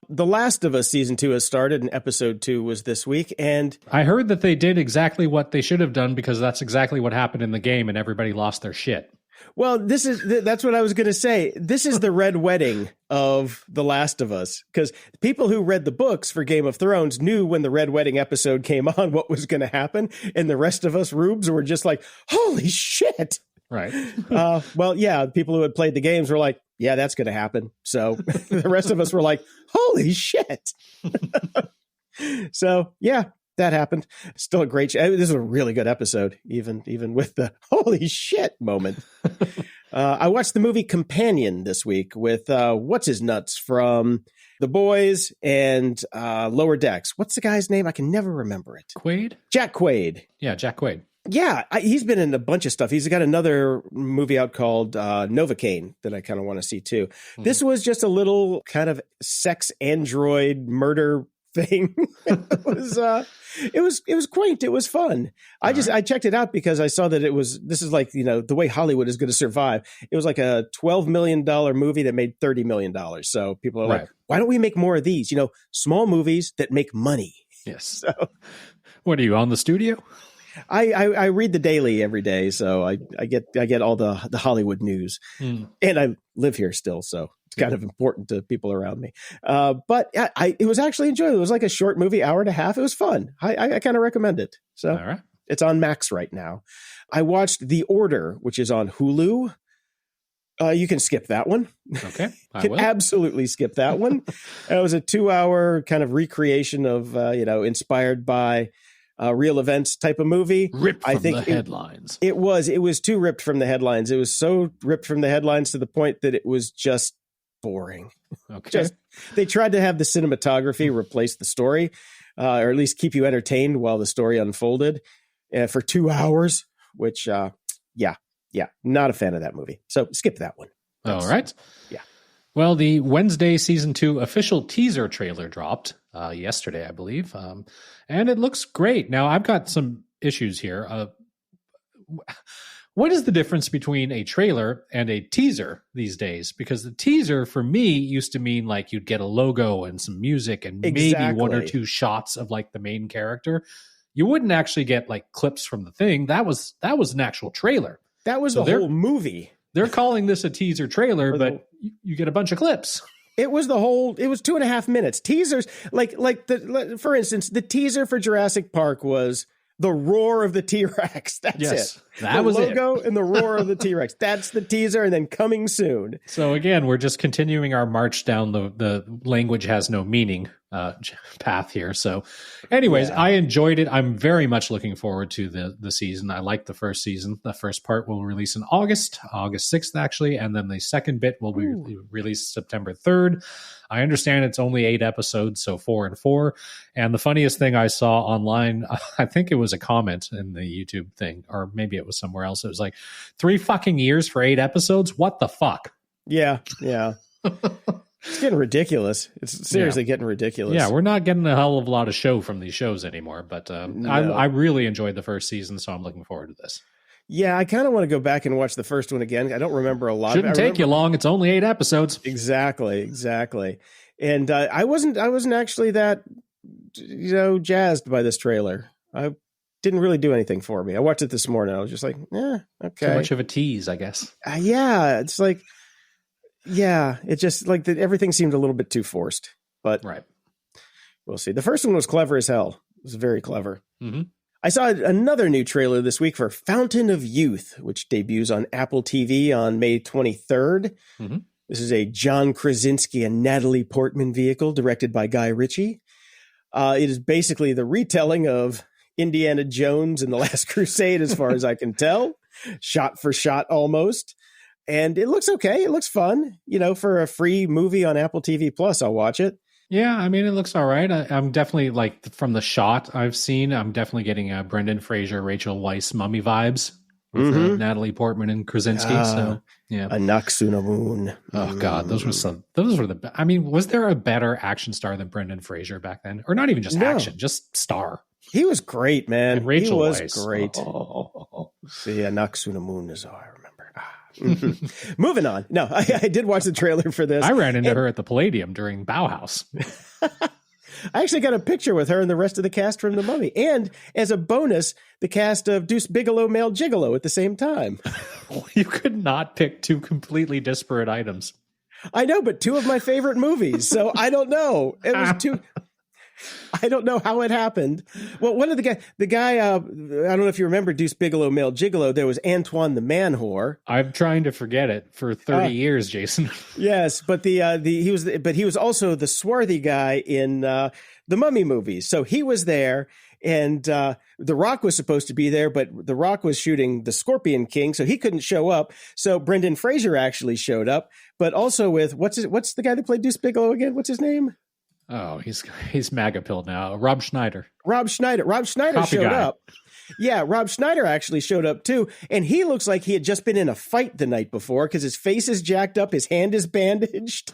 The Last of Us season 2 has started, and episode 2 was this week. And I heard that they did exactly what they should have done because that's exactly what happened in the game, and everybody lost their shit. Well, that's what I was going to say. This is the red wedding of The Last of Us, because people who read the books for Game of Thrones knew when the red wedding episode came on what was going to happen, and the rest of us rubes were just like, "Holy shit!" Right. Well, yeah, people who had played the games were like, "Yeah, that's going to happen." So the rest of us were like, "Holy shit!" So yeah. That happened. Still a great show. This is a really good episode, even with the holy shit moment. I watched the movie Companion this week with what's his nuts from The Boys and Lower Decks. What's the guy's name? I can never remember it. Quaid? Jack Quaid. Yeah, Jack Quaid. Yeah, he's been in a bunch of stuff. He's got another movie out called Novocaine that I kind of want to see too. Mm-hmm. This was just a little kind of sex android murder thing. It was quaint. It was fun. I checked it out because I saw that this is like, the way Hollywood is going to survive. It was like a $12 million movie that made $30 million. So people are like, why don't we make more of these? Small movies that make money. Yes. So what are you on the studio? I read the Daily every day. So I get all the Hollywood news and I live here still. So it's kind of important to people around me. But it was actually enjoyable. It was like a short movie, hour and a half. It was fun. I kind of recommend it. So, all right. It's on Max right now. I watched The Order, which is on Hulu. You can skip that one. Okay, I can will. Absolutely skip that one. It was a 2-hour kind of recreation of, inspired by real events type of movie. Ripped from the headlines. It was too ripped from the headlines. It was so ripped from the headlines to the point that it was just boring. Okay. They tried to have the cinematography replace the story, or at least keep you entertained while the story unfolded for 2 hours, which, yeah, not a fan of that movie. So skip that one. All right. Yeah. Well, the Wednesday season 2 official teaser trailer dropped yesterday, I believe. And it looks great. Now, I've got some issues here. What is the difference between a trailer and a teaser these days? Because the teaser for me used to mean like you'd get a logo and some music and maybe one or two shots of like the main character. You wouldn't actually get like clips from the thing. That was an actual trailer. That was the whole movie. They're calling this a teaser trailer, but you get a bunch of clips. It was 2.5 minutes. Teasers, for instance, the teaser for Jurassic Park was the roar of the T-Rex. That's it. That was it. The logo and the roar of the T-Rex. That's the teaser, and then coming soon. So again, we're just continuing our march down the language has no meaning path here. So anyways, I enjoyed it. I'm very much looking forward to the season. I like the first season. The first part will release in August 6th, actually. And then the second bit will be released September 3rd. I understand it's only 8 episodes, so 4 and 4. And the funniest thing I saw online, I think it was a comment in the YouTube thing, or maybe it was somewhere else. It was like 3 fucking years for 8 episodes. What the fuck? Yeah. It's getting ridiculous. It's seriously getting ridiculous. Yeah, we're not getting a hell of a lot of show from these shows anymore, but No. I really enjoyed the first season, so I'm looking forward to this. Yeah, I kind of want to go back and watch the first one again. I don't remember a lot. Shouldn't take you long. It's only 8 episodes. Exactly. And I wasn't actually that, jazzed by this trailer. I didn't really do anything for me. I watched it this morning. I was just like, okay. Too much of a tease, I guess. It's like, it just like everything seemed a little bit too forced, but right. We'll see. The first one was clever as hell. It was very clever. Mm-hmm. I saw another new trailer this week for Fountain of Youth, which debuts on Apple TV on May 23rd. Mm-hmm. This is a John Krasinski and Natalie Portman vehicle directed by Guy Ritchie. It is basically the retelling of Indiana Jones and the Last Crusade, as far as I can tell, shot for shot almost. And it looks okay. It looks fun. For a free movie on Apple TV Plus, I'll watch it. Yeah, I mean, it looks all right. I'm definitely, like, from the shot I've seen, I'm definitely getting Brendan Fraser, Rachel Weisz mummy vibes with Natalie Portman and Krasinski. So, yeah. A Naxunamun. Oh, God. Those were I mean, was there a better action star than Brendan Fraser back then? Or not even just action, just star. He was great, man. And Rachel Weisz. Weisz. Great. See, Naxunamun is all I remember. Moving on. No, I did watch the trailer for this. I ran into her at the Palladium during Bauhaus. I actually got a picture with her and the rest of the cast from The Mummy. And as a bonus, the cast of Deuce Bigalow, Male Gigolo at the same time. You could not pick 2 completely disparate items. I know, but 2 of my favorite movies. So I don't know. It was 2. I don't know how it happened. Well, one of the guy, I don't know if you remember Deuce Bigalow, Male Gigolo. There was Antoine the Man Whore. I'm trying to forget it for 30 years, Jason. Yes, but he was also the swarthy guy in the Mummy movies. So he was there, and The Rock was supposed to be there, but The Rock was shooting The Scorpion King, so he couldn't show up. So Brendan Fraser actually showed up, but also with what's the guy that played Deuce Bigalow again? What's his name? Oh, he's MAGA pilled now. Rob Schneider. Rob Schneider showed up. Yeah, Rob Schneider actually showed up too. And he looks like he had just been in a fight the night before because his face is jacked up. His hand is bandaged.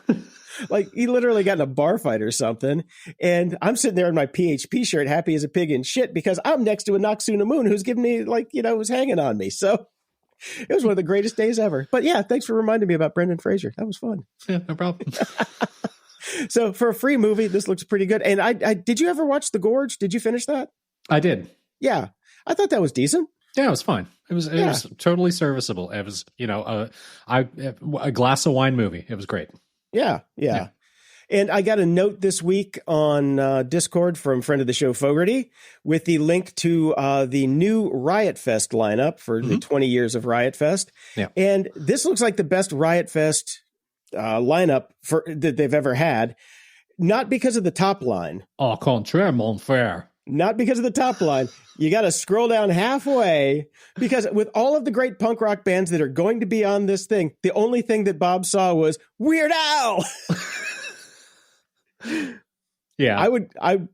Like he literally got in a bar fight or something. And I'm sitting there in my PHP shirt, happy as a pig in shit, because I'm next to a Naxunamun who's giving me who's hanging on me. So it was one of the greatest days ever. But yeah, thanks for reminding me about Brendan Fraser. That was fun. Yeah, no problem. So for a free movie, this looks pretty good. And I did you ever watch The Gorge? Did you finish that? I did. Yeah. I thought that was decent. Yeah, it was fine. It was totally serviceable. It was, a glass of wine movie. It was great. Yeah. And I got a note this week on Discord from friend of the show, Fogarty, with the link to the new Riot Fest lineup for the 20 years of Riot Fest. Yeah. And this looks like the best Riot Fest lineup that they've ever had. Not because of the top line. Au contraire, mon frère. Not because of the top line. You got to scroll down halfway, because with all of the great punk rock bands that are going to be on this thing, the only thing that Bob saw was Weird Al. Yeah. I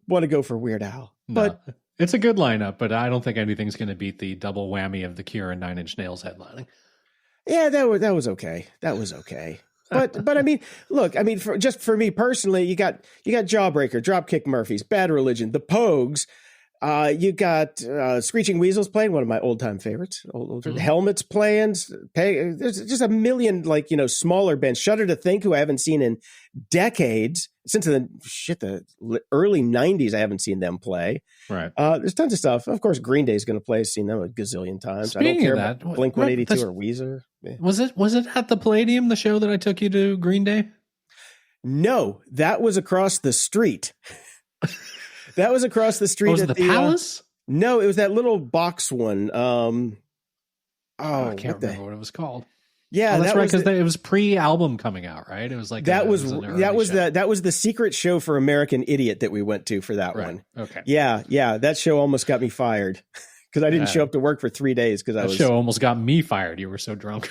want to go for Weird Al. But it's a good lineup, but I don't think anything's going to beat the double whammy of The Cure and Nine Inch Nails headlining. Yeah, that was okay. That was okay. But I mean, look, I mean, for me personally, you got Jawbreaker, Dropkick Murphys, Bad Religion, The Pogues. You got Screeching Weasels playing, one of my old time favorites. Helmets playing. There's just a million smaller bands. Shudder to Think, who I haven't seen in decades, since the early '90s. I haven't seen them play. Right. There's tons of stuff. Of course, Green Day's going to play. I've seen them a gazillion times. Speaking I don't care of that, about Blink 182 or Weezer. Yeah. Was it at the Palladium, the show that I took you to, Green Day? No, that was across the street. That was across the street. Was at it the Palace? No, it was that little box one. I can't remember what it was called. Yeah, that's right, because it was pre-album coming out, right? It was like that was the secret show for American Idiot that we went to for that one. Okay. Yeah, that show almost got me fired because I didn't show up to work for 3 days because that show almost got me fired. You were so drunk.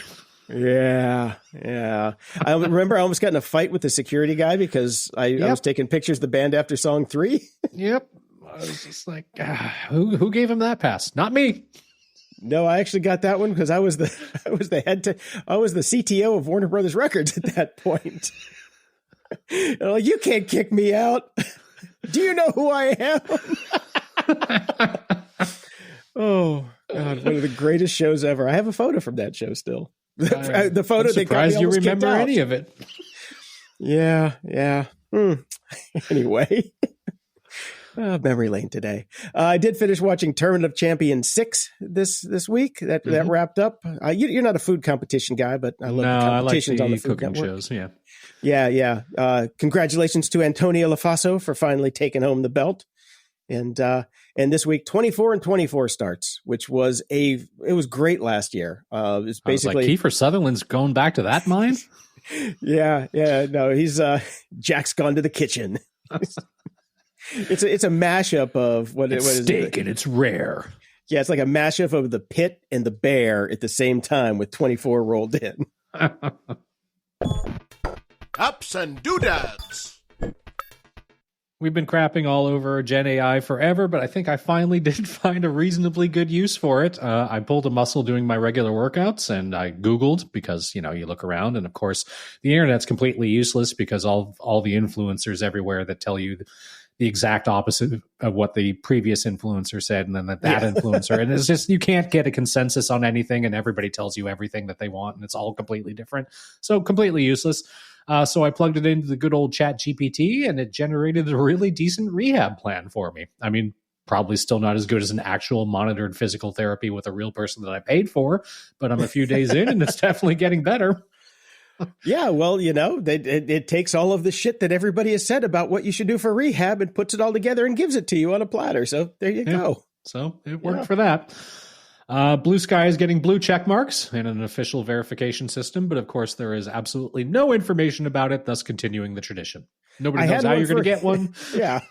Yeah. I remember I almost got in a fight with the security guy because I was taking pictures of the band after song 3. Yep. I was just like, who gave him that pass? Not me. No, I actually got that one because I was the CTO of Warner Brothers Records at that point. And I'm like, you can't kick me out. Do you know who I am? Oh God, one of the greatest shows ever. I have a photo from that show still. The photo. I'm surprised you remember any of it. Yeah. Anyway. Memory lane today. I did finish watching Tournament of Champions 6 this week. That wrapped up. You're not a food competition guy, but I love the competitions on the food cooking network. Shows. Yeah. Congratulations to Antonio Lafaso for finally taking home the belt. And this week, 24 and 24 starts, which was it was great last year. It's basically Kiefer Sutherland's going back to that mine. Yeah. No, he's Jack's gone to the kitchen. It's a mashup of what is steak and it's rare. Yeah, it's like a mashup of the pit and the bear at the same time with 24 rolled in. Ups and doodads. We've been crapping all over Gen AI forever, but I think I finally did find a reasonably good use for it. I pulled a muscle doing my regular workouts, and I Googled because, you look around, and of course, the internet's completely useless because all the influencers everywhere that tell you the exact opposite of what the previous influencer said, and then that influencer. And it's just, you can't get a consensus on anything, and everybody tells you everything that they want, and it's all completely different. So completely useless. So I plugged it into the good old ChatGPT, and it generated a really decent rehab plan for me. I mean, probably still not as good as an actual monitored physical therapy with a real person that I paid for, but I'm a few days in, and it's definitely getting better. Yeah, well, it takes all of the shit that everybody has said about what you should do for rehab and puts it all together and gives it to you on a platter. So there you go. So it worked for that. Bluesky is getting blue check marks and an official verification system, but of course there is absolutely no information about it, thus continuing the tradition. Nobody knows how you're going to get one. Yeah.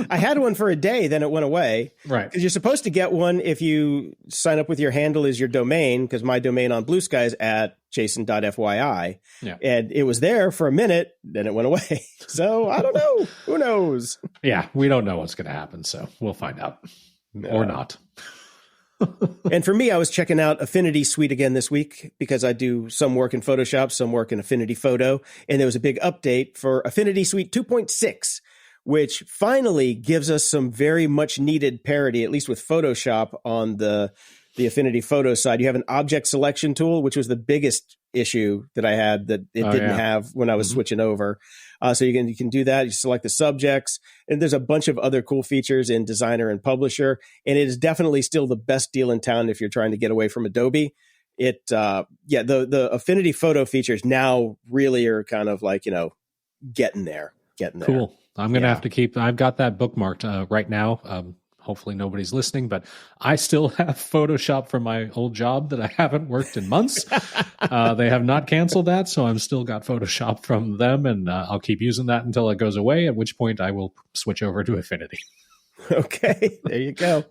I had one for a day, then it went away. Right. Because you're supposed to get one if you sign up with your handle as your domain, because my domain on Bluesky is at jason.fyi. Yeah. And it was there for a minute, then it went away. So I don't know. Who knows? Yeah, we don't know what's going to happen, so we'll find out. Or not. And for me, I was checking out Affinity Suite again this week because I do some work in Photoshop, some work in Affinity Photo. And there was a big update for Affinity Suite 2.6. Which finally gives us some very much needed parity, at least with Photoshop on the Affinity Photo side. You have an object selection tool, which was the biggest issue that I had that it didn't have when I was switching over. So you can do that. You select the subjects, and there's a bunch of other cool features in Designer and Publisher. And it is definitely still the best deal in town if you're trying to get away from Adobe. The Affinity Photo features now really are kind of like, getting there. getting there. Cool. I'm going to have to keep, I've got that bookmarked right now. Hopefully nobody's listening, but I still have Photoshop from my old job that I haven't worked in months. They have not canceled that, so I'm still got Photoshop from them, and I'll keep using that until it goes away, at which point I will switch over to Affinity. Okay, there you go.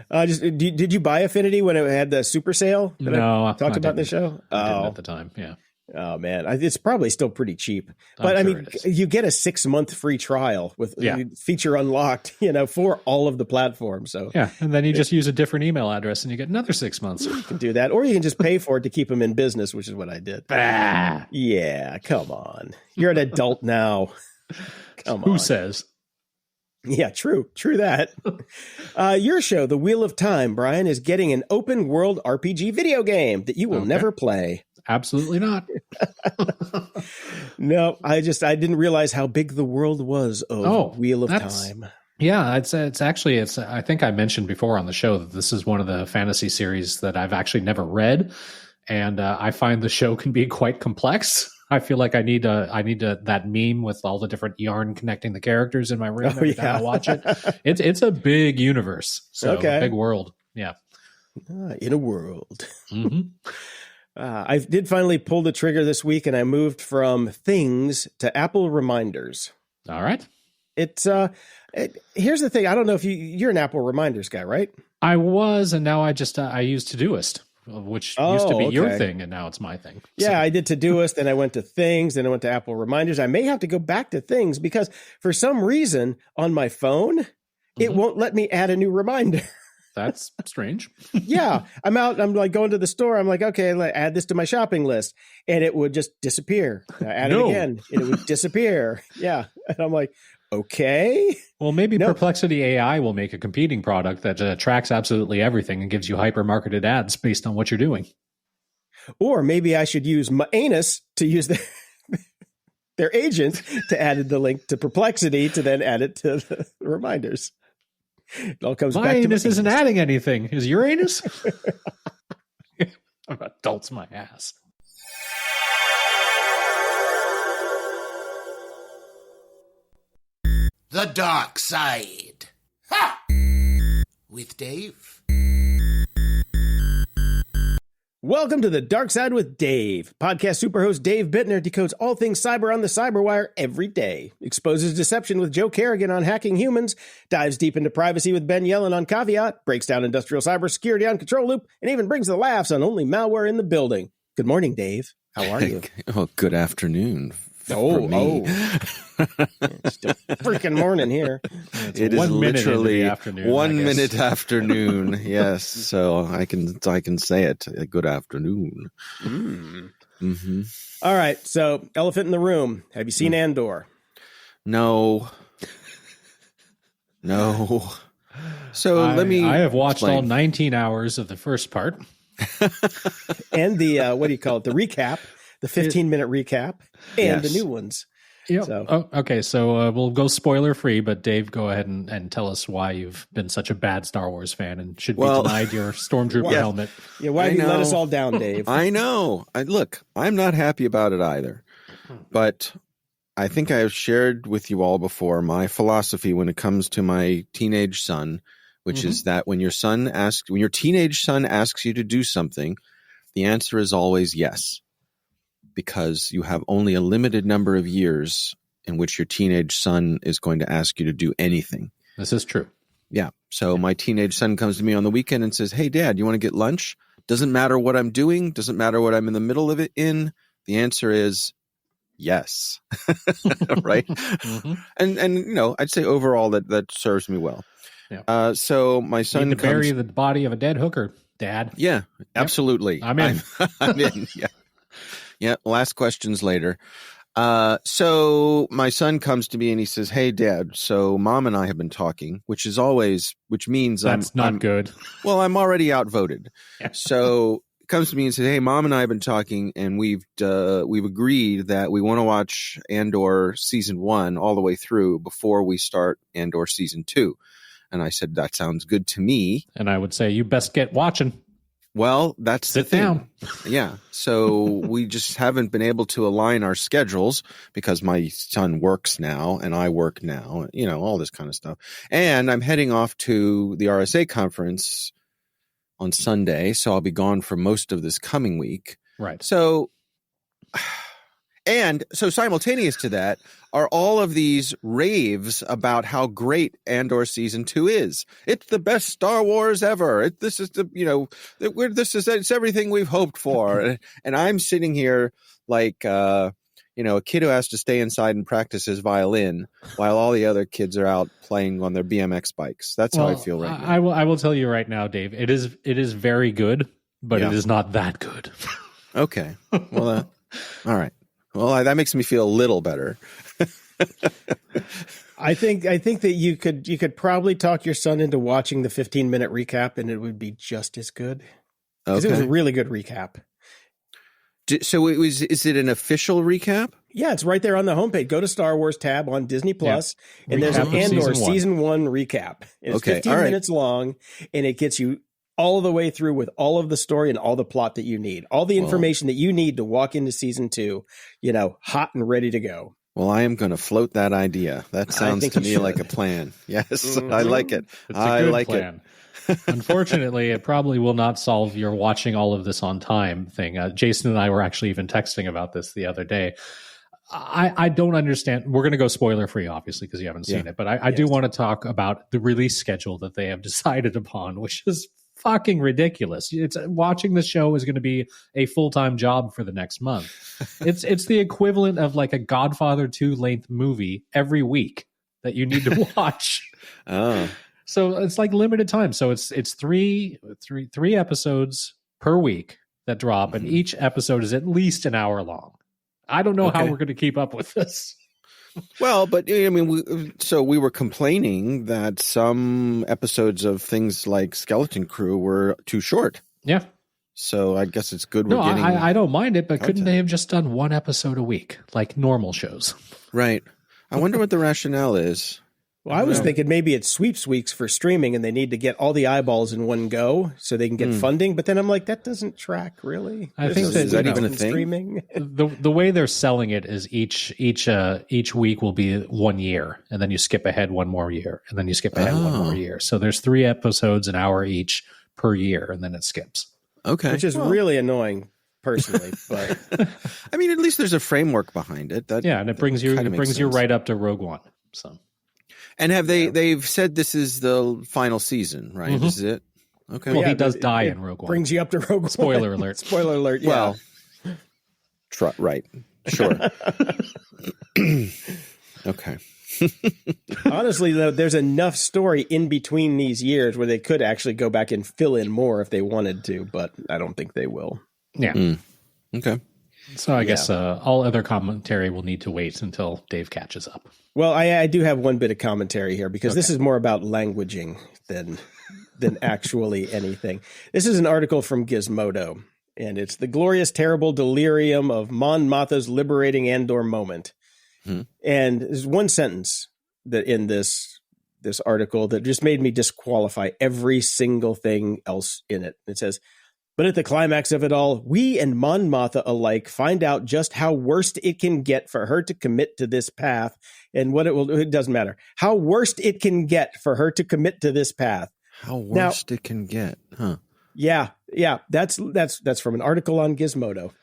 Did you buy Affinity when it had the super sale that I talked about in the show? I didn't at the time, yeah. Oh, man. It's probably still pretty cheap. But, I'm sure you get a 6-month free trial with feature unlocked, for all of the platforms. So yeah, and then you just use a different email address and you get another 6 months. You can do that. Or you can just pay for it to keep them in business, which is what I did. Yeah, come on. You're an adult now. Come on. Who says? Yeah, true that. Your show, The Wheel of Time, Brian, is getting an open world RPG video game that you will never play. Absolutely not. No, I didn't realize how big the world was of Wheel of Time. Yeah, it's actually I think I mentioned before on the show that this is one of the fantasy series that I've actually never read, and I find the show can be quite complex. I feel like I need that meme with all the different yarn connecting the characters in my room every time I watch it. It's a big universe, so a big world. Yeah, in a world. Mm-hmm. I did finally pull the trigger this week, and I moved from Things to Apple Reminders. All right. It's here's the thing. I don't know if you're an Apple Reminders guy, right? I was, and now I use Todoist, which used to be your thing, and now it's my thing. Yeah, I did Todoist, then I went to Things, then I went to Apple Reminders. I may have to go back to Things because for some reason on my phone, it won't let me add a new reminder. That's strange. Yeah. I'm out. I'm like going to the store. I'm like, okay, add this to my shopping list. And it would just disappear. I add it again. And it would disappear. Yeah. And I'm like, okay. Well, maybe Perplexity AI will make a competing product that tracks absolutely everything and gives you hyper-marketed ads based on what you're doing. Or maybe I should use my anus to use their agent to add the link to Perplexity to then add it to the reminders. It all comes back to anus isn't adding anything. Is your anus? Adults my ass. The Dark Side. Ha! With Dave. Welcome to The Dark Side with Dave. Podcast superhost Dave Bittner decodes all things cyber on the Cyberwire every day, exposes deception with Joe Kerrigan on hacking humans, dives deep into privacy with Ben Yellen on Caveat, breaks down industrial cybersecurity on Control Loop, and even brings the laughs on only malware in the building. Good morning, Dave. How are you? Well, good afternoon. It's still freaking morning here. It is literally 1 minute afternoon. Yes, so I can say it. Good afternoon. Mm-hmm. All right, so elephant in the room. Have you seen Andor? No. So I have watched all 19 hours of the first part, and the what do you call it? The recap. The 15-minute recap and the new ones. Yep. So. Okay, so we'll go spoiler-free, but Dave, go ahead and tell us why you've been such a bad Star Wars fan and should be denied your Stormtrooper helmet. Yeah, why did you let us all down, Dave? I know. Look, I'm not happy about it either. But I think I have shared with you all before my philosophy when it comes to my teenage son, which is that when your teenage son asks you to do something, the answer is always yes. Because you have only a limited number of years in which your teenage son is going to ask you to do anything. This is true. Yeah. So my teenage son comes to me on the weekend and says, "Hey, Dad, you want to get lunch?" Doesn't matter what I'm doing. Doesn't matter what I'm in the middle of it in. The answer is yes. Right? And I'd say overall that serves me well. Yeah. So my son need to bury the body of a dead hooker, Dad. Yeah, absolutely. I'm in. I'm in. Yeah. Yeah, last questions later. So my son comes to me and he says, "Hey, Dad, so Mom and I have been talking," which means that's not good. Well, I'm already outvoted. So he comes to me and says, "Hey, Mom and I have been talking, and we've agreed that we want to watch Andor season 1 all the way through before we start Andor season 2." And I said, "That sounds good to me." And I would say, you best get watching. Well, that's Sit the thing. down. Yeah. So we just haven't been able to align our schedules because my son works now and I work now, all this kind of stuff. And I'm heading off to the RSA conference on Sunday. So I'll be gone for most of this coming week. Right. So simultaneous to that are all of these raves about how great Andor season 2 is. It's the best Star Wars ever. It's everything we've hoped for. And I'm sitting here like, a kid who has to stay inside and practice his violin while all the other kids are out playing on their BMX bikes. That's how I feel right now. I will tell you right now, Dave, it is very good, but it is not that good. Okay. Well, all right. Well, that makes me feel a little better. I think that you could probably talk your son into watching the 15-minute recap, and it would be just as good. Because it was a really good recap. So is it an official recap? Yeah, it's right there on the homepage. Go to Star Wars tab on Disney Plus, and there's an Andor season 1 recap. And it's 15 minutes long, and it gets you all the way through with all of the story and all the plot that you need. All the information that you need to walk into season 2, hot and ready to go. Well, I am going to float that idea. That sounds to me like a plan. Yes, mm-hmm. I like it. It's a good plan. Unfortunately, it probably will not solve your watching all of this on time thing. Jason and I were actually even texting about this the other day. I don't understand. We're going to go spoiler free, obviously, because you haven't seen it. But I do want to talk about the release schedule that they have decided upon, which is fucking ridiculous. Watching the show is going to be a full-time job for the next month. It's the equivalent of like a Godfather 2 length movie every week that you need to watch. Oh. So it's like limited time. So it's three episodes per week that drop, and each episode is at least an hour long. I don't know how we're going to keep up with this. Well, but I mean, we were complaining that some episodes of things like Skeleton Crew were too short. Yeah. So I guess it's good. I don't mind it, but couldn't they have just done one episode a week like normal shows? Right. I wonder what the rationale is. Well, I was thinking maybe it's sweeps weeks for streaming and they need to get all the eyeballs in one go so they can get funding. But then I'm like, that doesn't track, really. I think is that even a thing? Streaming. The way they're selling it is each week will be 1 year, and then you skip ahead one more year, and then you skip ahead one more year. So there's 3 episodes an hour each per year, and then it skips. Okay. Which is really annoying. Personally, but I mean, at least there's a framework behind it. And it brings you right up to Rogue One. So. And they've said this is the final season, right? Mm-hmm. This is it? Okay. Well, he does die in Rogue One. Brings you up to Rogue One. Spoiler alert. Spoiler alert, yeah. Well, right. Sure. Okay. Honestly, though, there's enough story in between these years where they could actually go back and fill in more if they wanted to, but I don't think they will. Yeah. Okay. So I guess all other commentary will need to wait until Dave catches up. Well, I do have one bit of commentary here because this is more about languaging than actually anything. This is an article from Gizmodo, and it's the glorious, terrible delirium of Mon Mothma's liberating Andor moment. And there's one sentence that in this article that just made me disqualify every single thing else in it. It says, but at the climax of it all, we and Mon Mothma alike find out just how worst it can get for her to commit to this path and what it doesn't matter. How worst it can get for her to commit to this path. How worst it can get, huh? Yeah. That's from an article on Gizmodo.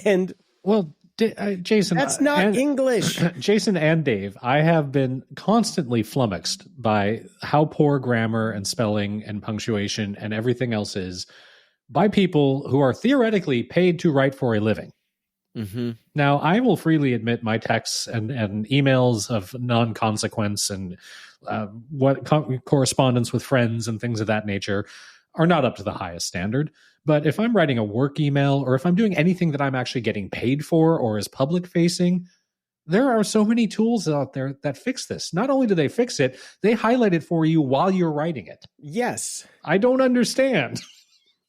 And well, Jason, that's not English. Jason and Dave, I have been constantly flummoxed by how poor grammar and spelling and punctuation and everything else is by people who are theoretically paid to write for a living. Mm-hmm. Now, I will freely admit my texts and emails of non-consequence and correspondence with friends and things of that nature are not up to the highest standard. But if I'm writing a work email or if I'm doing anything that I'm actually getting paid for or is public facing, there are so many tools out there that fix this. Not only do they fix it, they highlight it for you while you're writing it. Yes. I don't understand.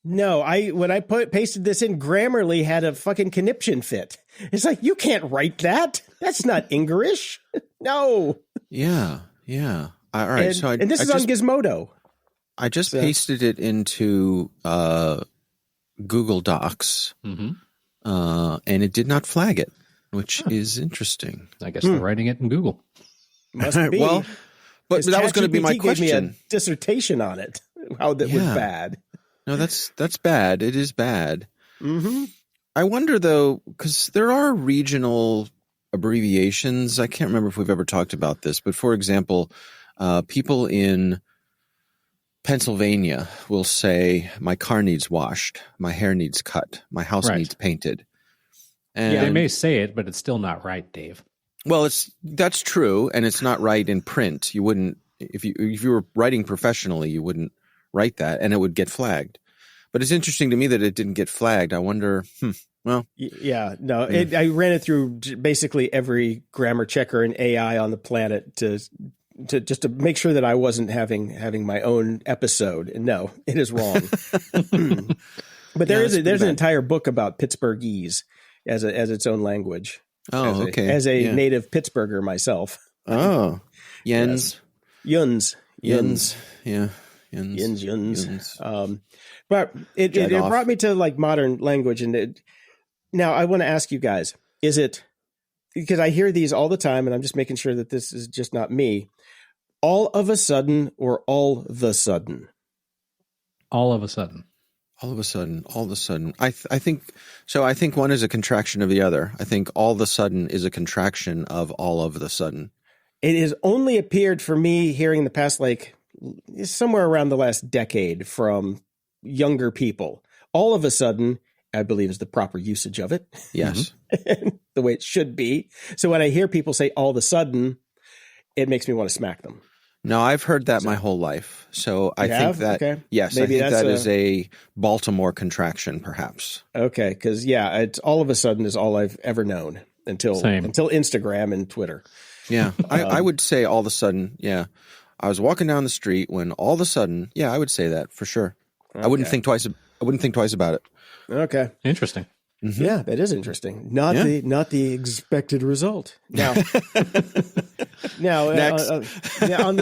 No, when I pasted this in, Grammarly had a fucking conniption fit. It's like, you can't write that. That's not English. No. Yeah. All right. And this is on Gizmodo. I just pasted it into Google Docs, and it did not flag it, which is interesting. I guess they're writing it in Google. Must be. Well, but that was going to be my ChatGPT question. gave me a dissertation on it. How that was bad. No, that's bad. It is bad. Mm-hmm. I wonder though, because there are regional abbreviations. I can't remember if we've ever talked about this, but for example, people in Pennsylvania will say, "My car needs washed, my hair needs cut, my house needs painted." And they may say it, but it's still not right, Dave. Well, that's true, and it's not right in print. You wouldn't, if you were writing professionally, you wouldn't write that, and it would get flagged. But it's interesting to me that it didn't get flagged. I wonder. Well, yeah, no, I ran it through basically every grammar checker and AI on the planet to just to make sure that I wasn't having my own episode. And no, it is wrong. But there's an entire book about Pittsburghese as its own language. Oh, okay. As a native Pittsburgher myself. Oh, Yuns. Yuns. Yeah. Yuns. But it brought me to like modern language. And now I want to ask you guys, is it, because I hear these all the time and I'm just making sure that this is just not me, all of a sudden or all the sudden? All of a sudden. All of a sudden. I think so. I think one is a contraction of the other. I think all of a sudden is a contraction of all of the sudden. It has only appeared for me hearing in the past, like somewhere around the last decade from younger people. All of a sudden, I believe, is the proper usage of it. Yes. The way it should be. So when I hear people say all of a sudden, it makes me want to smack them. No, I've heard that my whole life. So I think that, yes, maybe I think that is a Baltimore contraction, perhaps. Okay, because, it's all of a sudden is all I've ever known until Instagram and Twitter. Yeah, I would say all of a sudden, I was walking down the street when all of a sudden, I would say that for sure. Okay. I wouldn't think twice about it. Okay. Interesting. Mm-hmm. Yeah, that is interesting. Not the expected result. Now,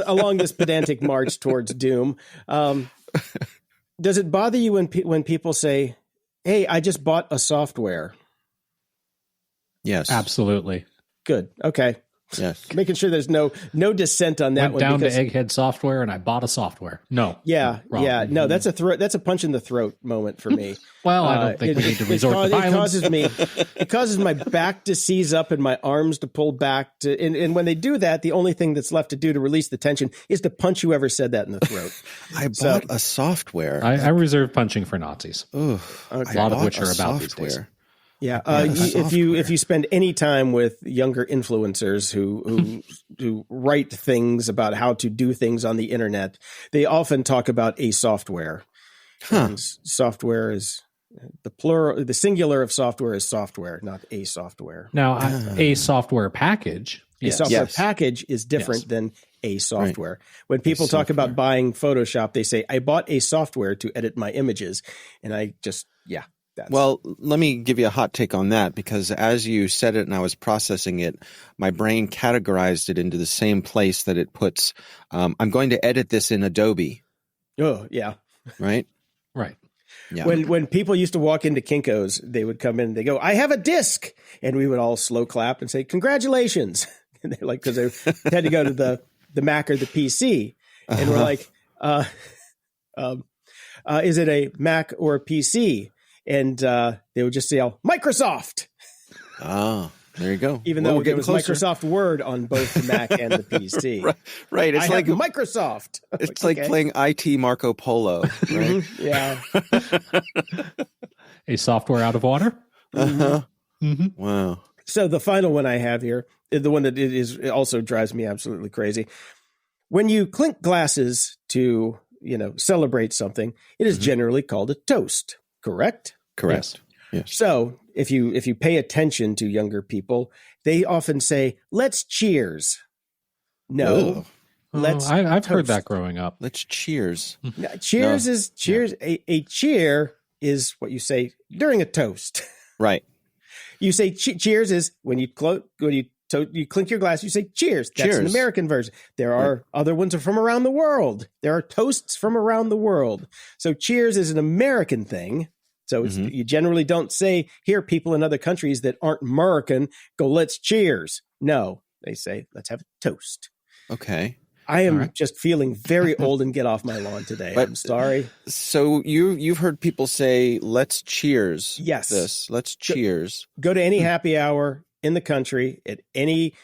along this pedantic march towards doom, does it bother you when people say, "Hey, I just bought a software"? Yes, absolutely. Good. Okay. Yes. Making sure there's no dissent on that one. Went down to Egghead Software and I bought a software. No. Yeah. Wrong. Yeah. No, that's a punch in the throat moment for me. Well, I don't think we need to resort to violence. It causes my back to seize up and my arms to pull back. And when they do that, the only thing that's left to do to release the tension is to punch whoever said that in the throat. I bought a software. I reserve punching for Nazis. Ooh, okay. A lot of which are about these days. Yeah, if you spend any time with younger influencers who write things about how to do things on the internet, they often talk about a software. And software is the plural. The singular of software is software, not a software. Now, a software package. A software package is different than a software. Right. When people talk about buying Photoshop, they say, "I bought a software to edit my images," and I just Well, let me give you a hot take on that, because as you said it and I was processing it, my brain categorized it into the same place that it puts, I'm going to edit this in Adobe. Oh, yeah. Right? Right. Yeah. When people used to walk into Kinko's, they would come in and they go, "I have a disc." And we would all slow clap and say, "Congratulations." And they're like, because they had to go to the Mac or the PC. And we're like, is it a Mac or a PC? And they would just say, "Microsoft." Oh, there you go. Even though there was closer. Microsoft Word on both the Mac and the PC. Right. It's like Microsoft. It's like playing IT Marco Polo. Right? Yeah. A software out of water. Uh-huh. Mm-hmm. Wow. So the final one I have here, the one that it also drives me absolutely crazy. When you clink glasses to, celebrate something, it is generally called a toast. Correct? Correct. Yes. So if you pay attention to younger people, they often say, "Let's cheers." No, let's. I've heard that growing up. Let's cheers. Cheers is cheers. Yeah. A cheer is what you say during a toast. Right. You say cheers is when you clink your glass. You say cheers. That's an American version. There are other ones from around the world. There are toasts from around the world. So cheers is an American thing. So you generally don't hear people in other countries that aren't American go, let's cheers. No, they say, let's have a toast. Okay. I am just feeling very old and get off my lawn today. I'm sorry. So you've heard people say, let's cheers. Yes. Let's cheers. Go to any happy hour in the country at any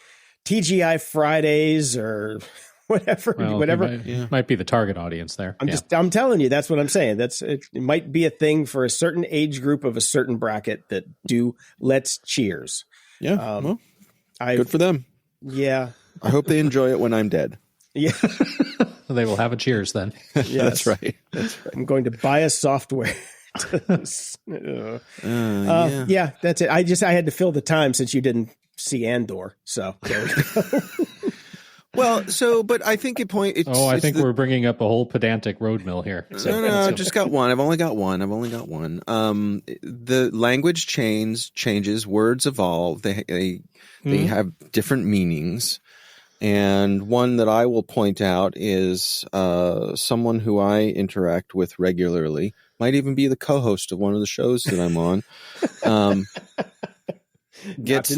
TGI Fridays or whatever. Might be the target audience there. I'm telling you, that's what I'm saying. It might be a thing for a certain age group of a certain bracket that do let's cheers. Yeah. Good for them. Yeah. I hope they enjoy it when I'm dead. Yeah. They will have a cheers then. Yes. That's right. I'm going to buy a software. Yeah, that's it. I had to fill the time since you didn't see Andor. So there we go. Well, but I think I think we're bringing up a whole pedantic road mill here. No, I've just got one. I've only got one. The language changes, words evolve. They have different meanings. And one that I will point out is someone who I interact with regularly, might even be the co-host of one of the shows that I'm on. Gets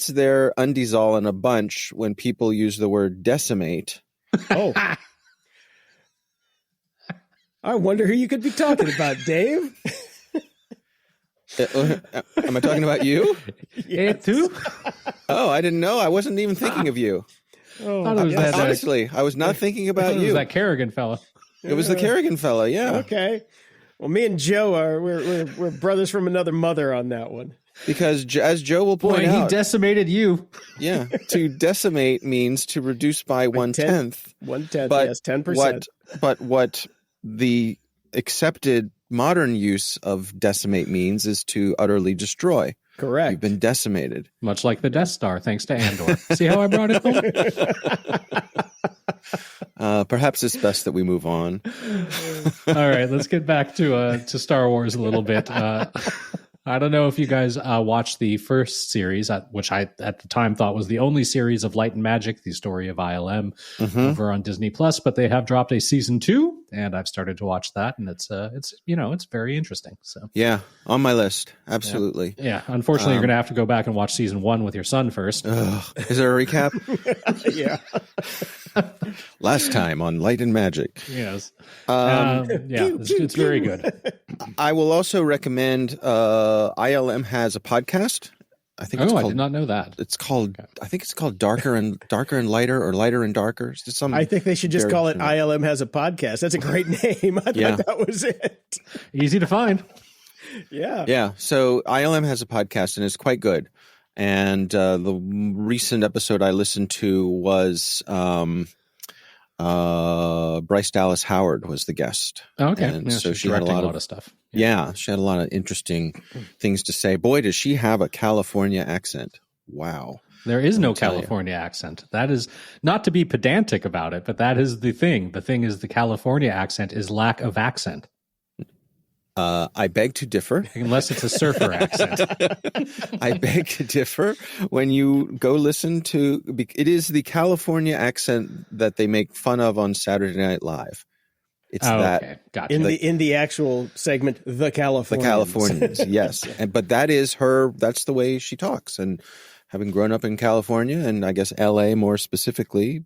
their undies all in a bunch when people use the word decimate. Oh, I wonder who you could be talking about, Dave. Am I talking about you? Yeah, too. Oh, I didn't know. I wasn't even thinking of you. Honestly, I was not thinking about you. It was that Kerrigan fella. It was the Kerrigan fella. Yeah. Okay. Well, me and Joe we're brothers from another mother on that one. Because as Joe will point out, he decimated you. Yeah, to decimate means to reduce by 1/10. 1/10, yes, 10%. But what the accepted modern use of decimate means is to utterly destroy. Correct. You've been decimated. Much like the Death Star, thanks to Andor. See how I brought it home? Perhaps it's best that we move on. All right, let's get back to Star Wars a little bit. I don't know if you guys watched the first series, which I at the time thought was the only series of Light and Magic, the story of ILM, over on Disney Plus. But they have dropped a season 2, and I've started to watch that, and it's very interesting. So yeah, on my list, absolutely. Yeah. Unfortunately, you're going to have to go back and watch season 1 with your son first. Is there a recap? Yeah. Last time on Light and Magic. Yes. It's very good. I will also recommend ILM has a podcast. I did not know that. I think it's called Darker and Lighter, or Lighter and Darker. I think they should just call it ILM has a podcast. That's a great name. I thought that was it. Easy to find. Yeah. Yeah. So ILM has a podcast, and it's quite good. And the recent episode I listened to was Bryce Dallas Howard was the guest. Oh, okay. And so she had a lot of stuff. Yeah, she had a lot of interesting things to say. Boy, does she have a California accent. Wow. There is no California accent. That is not to be pedantic about it, but that is the thing. The thing is the California accent is lack of accent. I beg to differ. Unless it's a surfer accent. I beg to differ. When you go listen to, it is the California accent that they make fun of on Saturday Night Live. It's that. Okay. Gotcha. In the actual segment, the Californians. The Californians, yes. But that is that's the way she talks. And having grown up in California, and I guess LA more specifically,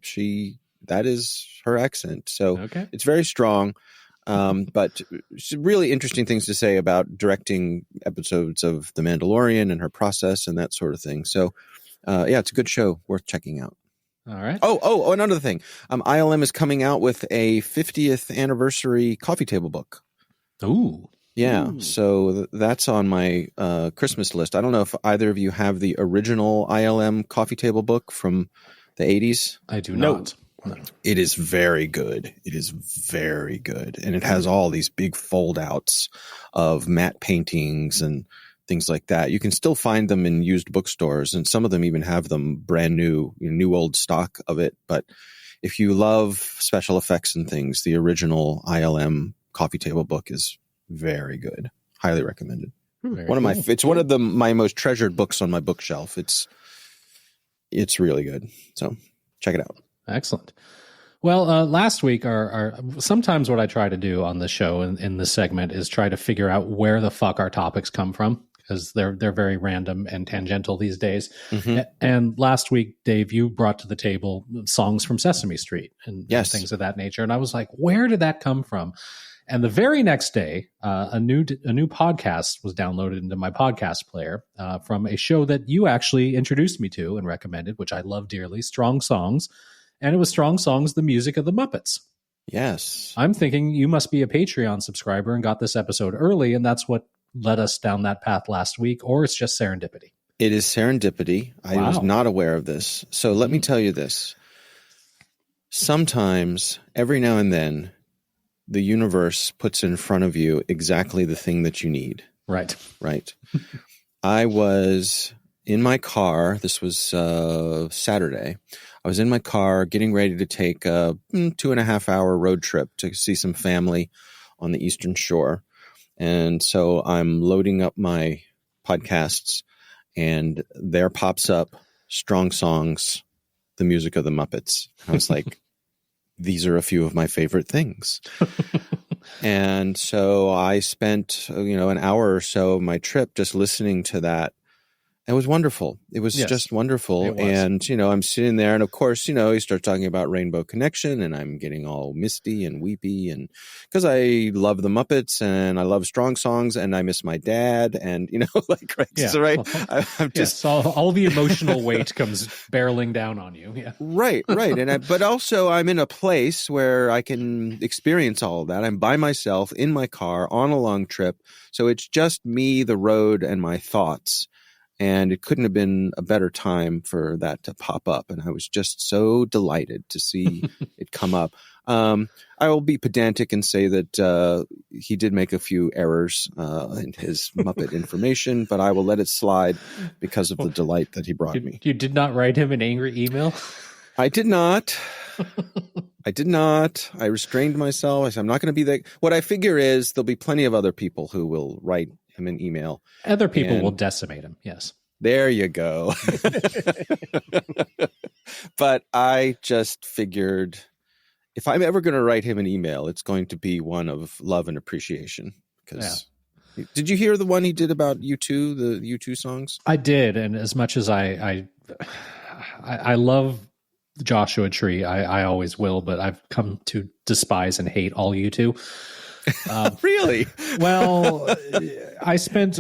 that is her accent. So It's very strong. But really interesting things to say about directing episodes of The Mandalorian and her process and that sort of thing. So, it's a good show worth checking out. All right. Oh, another thing. ILM is coming out with a 50th anniversary coffee table book. Ooh. Yeah. So that's on my Christmas list. I don't know if either of you have the original ILM coffee table book from the 80s. I do not. No. It is very good. It is very good. And it has all these big fold outs of matte paintings and things like that. You can still find them in used bookstores, and some of them even have them brand new, new old stock of it. But if you love special effects and things, the original ILM coffee table book is very good. Highly recommended. It's one of my most treasured books on my bookshelf. It's really good. So check it out. Excellent. Well, last week, sometimes what I try to do on the show in this segment is try to figure out where the fuck our topics come from, because they're very random and tangential these days. Mm-hmm. And last week, Dave, you brought to the table songs from Sesame Street and things of that nature. And I was like, where did that come from? And the very next day, a new podcast was downloaded into my podcast player from a show that you actually introduced me to and recommended, which I love dearly, Strong Songs. And it was Strong Songs, the music of the Muppets. Yes. I'm thinking you must be a Patreon subscriber and got this episode early, and that's what led us down that path last week, or it's just serendipity. It is serendipity. I was not aware of this. So let me tell you this. Sometimes, every now and then, the universe puts in front of you exactly the thing that you need. Right. Right. I was in my car. This was Saturday. I was in my car getting ready to take a 2.5-hour road trip to see some family on the Eastern Shore. And so I'm loading up my podcasts, and there pops up Strong Songs, the music of the Muppets. I was like, these are a few of my favorite things. And so I spent, an hour or so of my trip just listening to that. It was wonderful. It was just wonderful. And, I'm sitting there, and of course, he starts talking about Rainbow Connection, and I'm getting all misty and weepy, and because I love the Muppets and I love Strong Songs and I miss my dad, and, like, right. I'm just all the emotional weight comes barreling down on you. Yeah. Right. And but also I'm in a place where I can experience all of that. I'm by myself in my car on a long trip. So it's just me, the road, and my thoughts. And it couldn't have been a better time for that to pop up. And I was just so delighted to see it come up. I will be pedantic and say that he did make a few errors in his Muppet information, but I will let it slide because of the delight that he brought me. You did not write him an angry email? I did not. I restrained myself. I said, I'm not going to be that. What I figure is there'll be plenty of other people who will write him an email. Other people will decimate him. Yes. There you go. But I just figured if I'm ever going to write him an email, it's going to be one of love and appreciation. Because did you hear the one he did about U2, the U2 songs? I did. And as much as I love Joshua Tree, I always will, but I've come to despise and hate all U2. Really? Well, I spent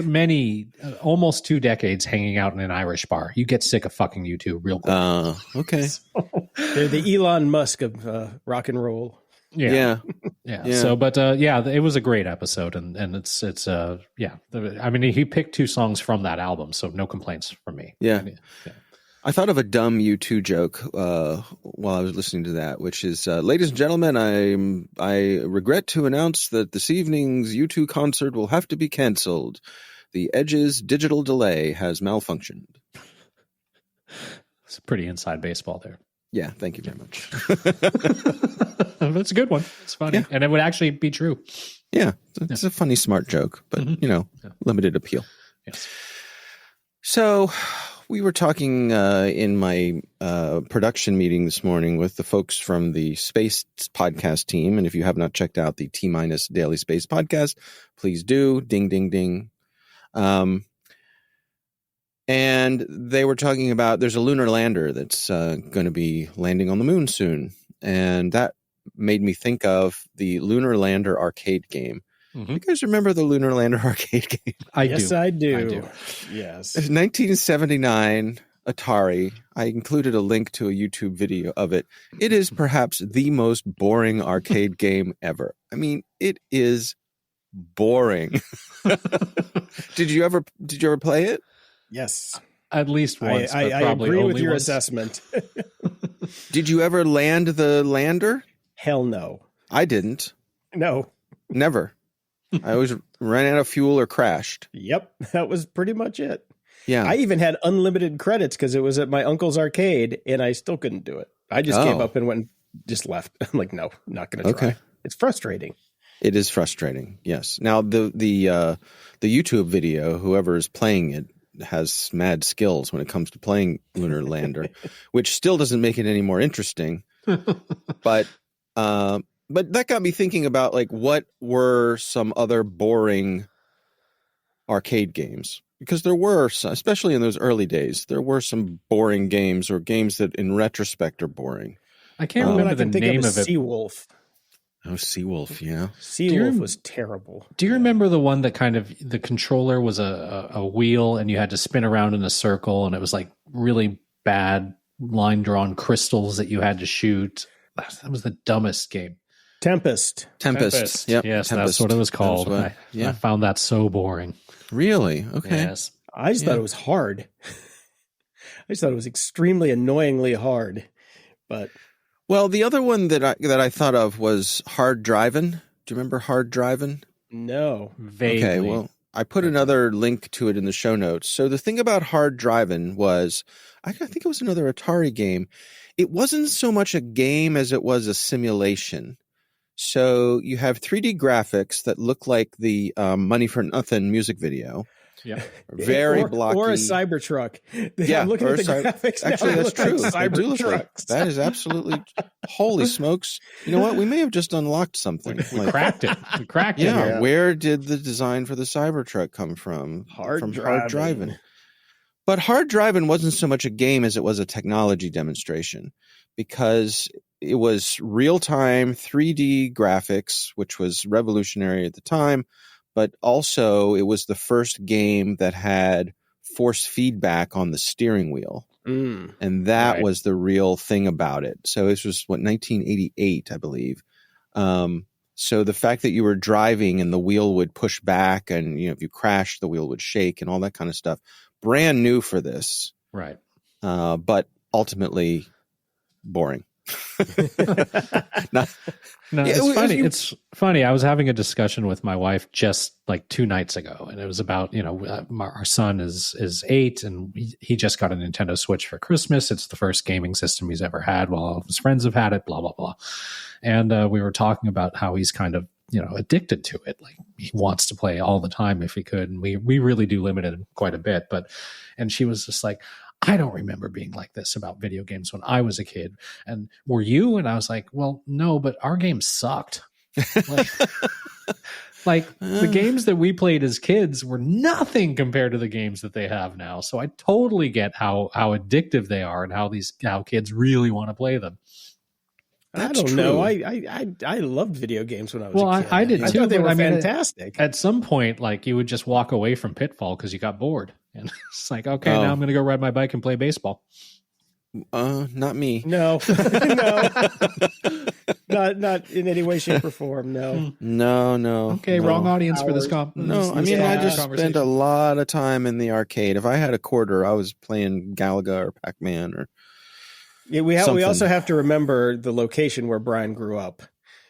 almost 2 decades hanging out in an Irish bar. You get sick of fucking U2 real quick. Okay. They're the Elon Musk of rock and roll. Yeah. So, but it was a great episode, and it's I mean, he picked 2 songs from that album, so no complaints from me. Yeah. I thought of a dumb U2 joke while I was listening to that, which is, ladies and gentlemen, I regret to announce that this evening's U2 concert will have to be canceled. The Edge's digital delay has malfunctioned. It's pretty inside baseball there. Yeah, thank you very much. That's a good one. It's funny. And it would actually be true. Yeah, it's a funny, smart joke, but, limited appeal. Yes. So we were talking in my production meeting this morning with the folks from the Space podcast team. And if you have not checked out the T-minus Daily Space podcast, please do. Ding, ding, ding. And they were talking about there's a lunar lander that's going to be landing on the moon soon. And that made me think of the Lunar Lander arcade game. Mm-hmm. You guys remember the Lunar Lander arcade game? Yes, I do. Yes. 1979 Atari. I included a link to a YouTube video of it. It is perhaps the most boring arcade game ever. I mean, it is boring. Did you ever play it? Yes. At least once. I agree with your assessment. Did you ever land the lander? Hell no. I didn't. No. Never. I always ran out of fuel or crashed. Yep. That was pretty much it. Yeah. I even had unlimited credits because it was at my uncle's arcade and I still couldn't do it. I just gave up and went and just left. I'm like, no, not going to try. It's frustrating. It is frustrating. Yes. Now the YouTube video, whoever is playing it has mad skills when it comes to playing Lunar Lander, which still doesn't make it any more interesting. But that got me thinking about like what were some other boring arcade games, because there were some, especially in those early days, there were some boring games or games that in retrospect are boring. I can't remember the name of it. Seawolf. Oh, Seawolf, yeah. Seawolf was terrible. Do you remember the one that kind of the controller was a wheel and you had to spin around in a circle and it was like really bad line drawn crystals that you had to shoot? That was the dumbest game. Tempest. Yep. Yes, Tempest. that's what it was called. I found that so boring. Really? Okay. Yes. I just thought it was hard. I just thought it was extremely annoyingly hard. But well, the other one that I thought of was Hard Drivin'. Do you remember Hard Drivin'? No. Vaguely. Okay, well, I put another link to it in the show notes. So the thing about Hard Drivin' was, I think it was another Atari game. It wasn't so much a game as it was a simulation. So you have 3D graphics that look like the Money for Nothing music video. Yeah. Very blocky. Or a Cybertruck. Yeah, I'm looking at the graphics now. Actually, that's true. Like They do look like, that is absolutely, holy smokes. You know what? We may have just unlocked something. We cracked it. We cracked it. Yeah, where did the design for the Cybertruck come from? From Hard Drivin'. But Hard Drivin' wasn't so much a game as it was a technology demonstration, because it was real-time 3D graphics, which was revolutionary at the time, but also it was the first game that had force feedback on the steering wheel. And that was the real thing about it. So this was, 1988, I believe. So the fact that you were driving and the wheel would push back and, if you crashed, the wheel would shake and all that kind of stuff. Brand new for this. Right. But ultimately boring. It's funny. It's funny. I was having a discussion with my wife just like 2 nights ago, and it was about, our son is 8 and he just got a Nintendo Switch for Christmas. It's the first gaming system he's ever had, while all of his friends have had it, blah, blah, blah. And we were talking about how he's kind of, addicted to it. Like he wants to play all the time if he could. And we really do limit it quite a bit. And she was just like, I don't remember being like this about video games when I was a kid. And were you? And I was like, well, no, but our games sucked. Like the games that we played as kids were nothing compared to the games that they have now. So I totally get how addictive they are and how kids really want to play them. That's I don't know. I loved video games when I was a kid. I did too. I thought they were fantastic. At some point, like you would just walk away from Pitfall because you got bored. And it's like, okay, now I'm going to go ride my bike and play baseball. Not me. No, no, not in any way, shape, or form. No. Okay, wrong audience for this comp. No, I mean, I just spent a lot of time in the arcade. If I had a quarter, I was playing Galaga or Pac-Man or. Yeah, we also have to remember the location where Brian grew up.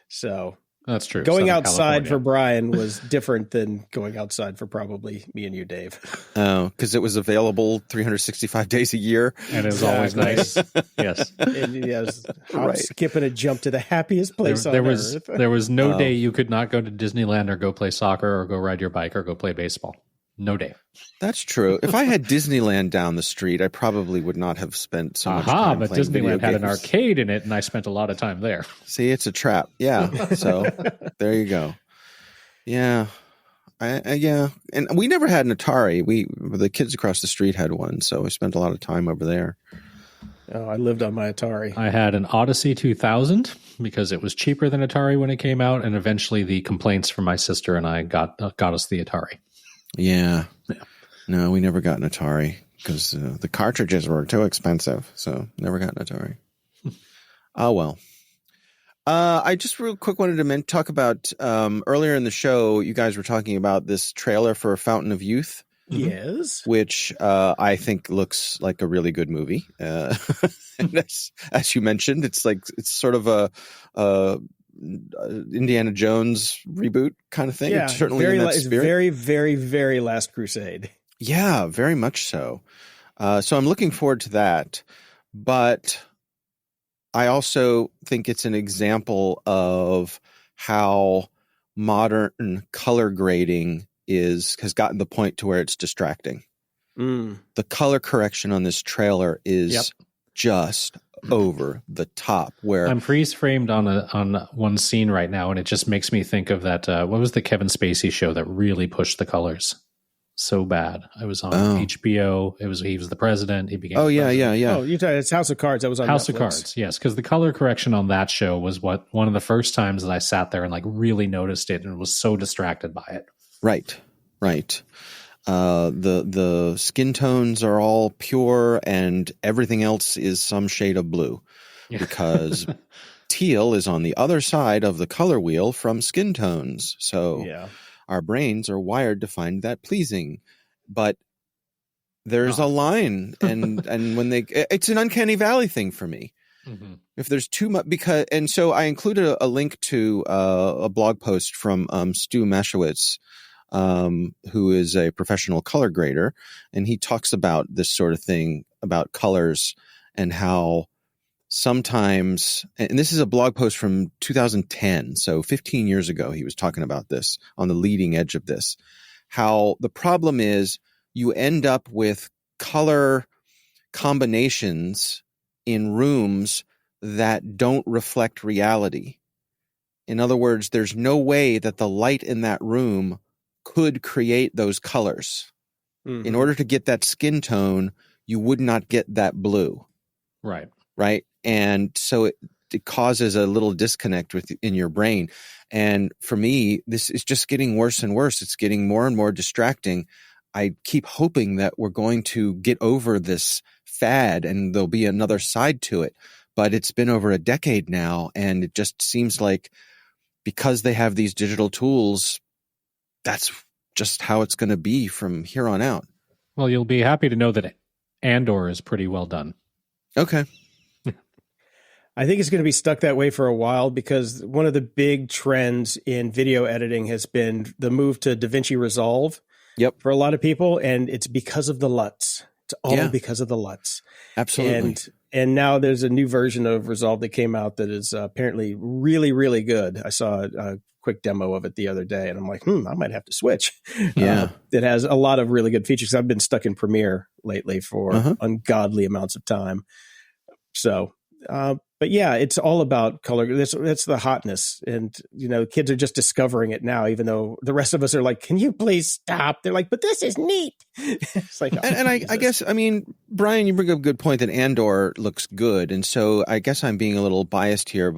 So that's true. Going Southern outside California. For Brian was different than going outside for probably me and you, Dave. Oh, because it was available 365 days a year. And it was always nice. Yes. And yes, skip and a jump to the happiest place on earth. There was no day you could not go to Disneyland or go play soccer or go ride your bike or go play baseball. No day. That's true. If I had Disneyland down the street, I probably would not have spent so much time but playing Disneyland had an arcade in it, and I spent a lot of time there. See, it's a trap. Yeah. So there you go. Yeah. Yeah. And we never had an Atari. The kids across the street had one, so we spent a lot of time over there. Oh, I lived on my Atari. I had an Odyssey 2000 because it was cheaper than Atari when it came out, and eventually the complaints from my sister and I got us the Atari. Yeah. No, we never got an Atari because the cartridges were too expensive. So never got an Atari. Oh, well. I just real quick wanted to talk about earlier in the show, you guys were talking about this trailer for Fountain of Youth. Yes. Which I think looks like a really good movie. And as you mentioned, it's sort of a Indiana Jones reboot kind of thing. Yeah, it's certainly in that spirit. Very, very, very Last Crusade. Yeah, very much so. So I'm looking forward to that. But I also think it's an example of how modern color grading has gotten the point to where it's distracting. The color correction on this trailer is just over the top. Where I'm freeze framed on one scene right now, and it just makes me think of that. What was the Kevin Spacey show that really pushed the colors so bad? I was on HBO. He was the president. He became. Oh yeah. Oh, it's House of Cards. That was on House Netflix. of Cards. Yes, because the color correction on that show was one of the first times that I sat there and like really noticed it and was so distracted by it. Right. The skin tones are all pure, and everything else is some shade of blue, because teal is on the other side of the color wheel from skin tones. So our brains are wired to find that pleasing, but there's a line, and when it's an uncanny valley thing for me. Mm-hmm. If there's too much, so I included a link to a blog post from Stu Maschwitz, who is a professional color grader, and he talks about this sort of thing about colors and how sometimes, and this is a blog post from 2010, so 15 years ago, he was talking about this on the leading edge of this, how the problem is you end up with color combinations in rooms that don't reflect reality. In other words, there's no way that the light in that room could create those colors. Mm-hmm. In order to get that skin tone, you would not get that blue. Right. And so it causes a little disconnect in your brain. And for me, this is just getting worse and worse. It's getting more and more distracting. I keep hoping that we're going to get over this fad and there'll be another side to it. But it's been over a decade now, and it just seems like because they have these digital tools, that's just how it's going to be from here on out. Well, you'll be happy to know that Andor is pretty well done. Okay. I think it's going to be stuck that way for a while, because one of the big trends in video editing has been the move to DaVinci Resolve. Yep. For a lot of people, and it's because of the LUTs. It's all because of the LUTs. Absolutely. And now there's a new version of Resolve that came out that is apparently really, really good. I saw a quick demo of it the other day, and I'm like, I might have to switch. Yeah. It has a lot of really good features. I've been stuck in Premiere lately for ungodly amounts of time. So, but yeah, it's all about color. That's the hotness. And, kids are just discovering it now, even though the rest of us are like, can you please stop? They're like, but this is neat. It's like, I guess, Brian, you bring up a good point that Andor looks good. And so I guess I'm being a little biased here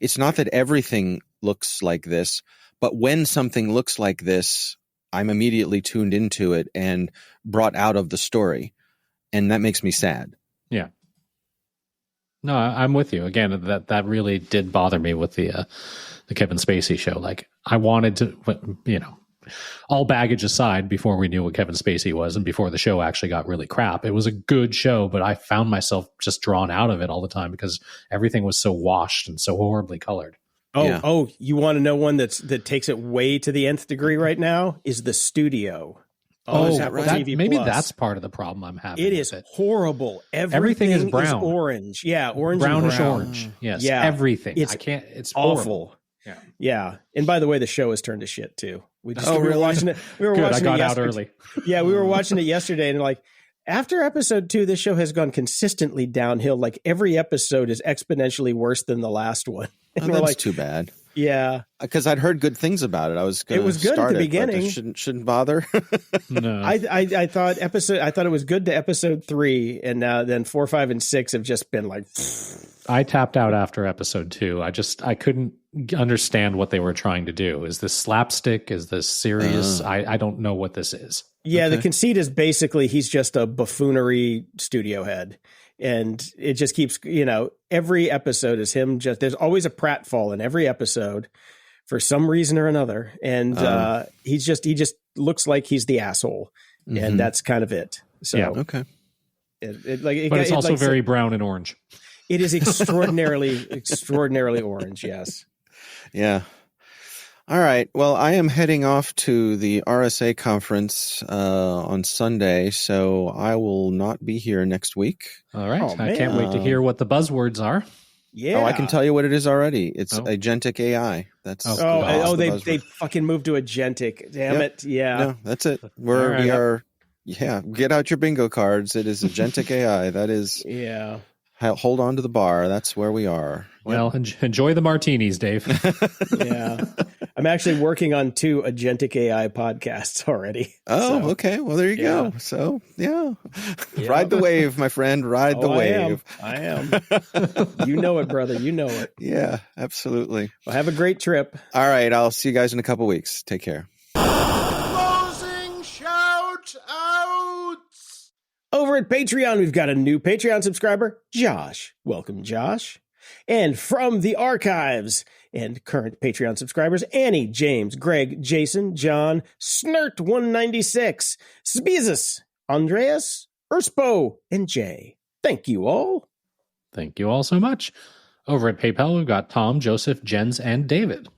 it's not that everything looks like this, but when something looks like this, I'm immediately tuned into it and brought out of the story. And that makes me sad. Yeah. No, I'm with you. Again, that really did bother me with the Kevin Spacey show. Like, I wanted to, all baggage aside, before we knew what Kevin Spacey was and before the show actually got really crap, it was a good show, but I found myself just drawn out of it all the time because everything was so washed and so horribly colored. Oh, you want to know one that takes it way to the nth degree right now? Is The Studio. Is that right? Maybe that's part of the problem I'm having. It is horrible. Everything is brown. Is orange. Yeah, orange. Brownish and brown. orange. Yes. Yeah. Everything. It's awful. Horrible. Yeah. And by the way, the show has turned to shit too. We were watching it. We were Good, watching I got it out early. Yeah, we were watching it yesterday, and like after episode 2, this show has gone consistently downhill. Like every episode is exponentially worse than the last one. And that's too bad. Yeah, because I'd heard good things about it. I was going to It was good at the beginning. Shouldn't bother. No, I thought it was good to episode 3, and now then 4, 5, and 6 have just been like. I tapped out after episode 2. I couldn't understand what they were trying to do. Is this slapstick? Is this serious? I don't know what this is. Yeah, okay. The conceit is basically he's just a buffoonery studio head. And it just keeps, every episode is him there's always a pratfall in every episode for some reason or another. And he just looks like he's the asshole. Mm-hmm. And that's kind of it. So, yeah. Okay. But it's also very brown and orange. It is extraordinarily orange. Yes. Yeah. All right. Well, I am heading off to the RSA conference on Sunday, so I will not be here next week. All right. I can't wait to hear what the buzzwords are. Yeah. Oh, I can tell you what it is already. It's agentic AI. That's they fucking moved to agentic. Damn it. Yeah. No, that's it. We are. Yeah. Get out your bingo cards. It is agentic AI. That is. Yeah. hold on to the bar. That's where we are. Well, enjoy the martinis, Dave. Yeah. I'm actually working on 2 agentic AI podcasts already. Oh, okay. Well, there you go. So, yeah. Ride the wave, my friend. Ride the wave. I am. You know it, brother. You know it. Yeah, absolutely. Well, have a great trip. All right. I'll see you guys in a couple weeks. Take care. Closing shout outs. Over at Patreon, we've got a new Patreon subscriber, Josh. Welcome, Josh. And from the archives and current Patreon subscribers, Annie, James, Greg, Jason, John, Snert196, Spezus, Andreas, Erspo, and Jay. Thank you all. Thank you all so much. Over at PayPal, we've got Tom, Joseph, Jens, and David.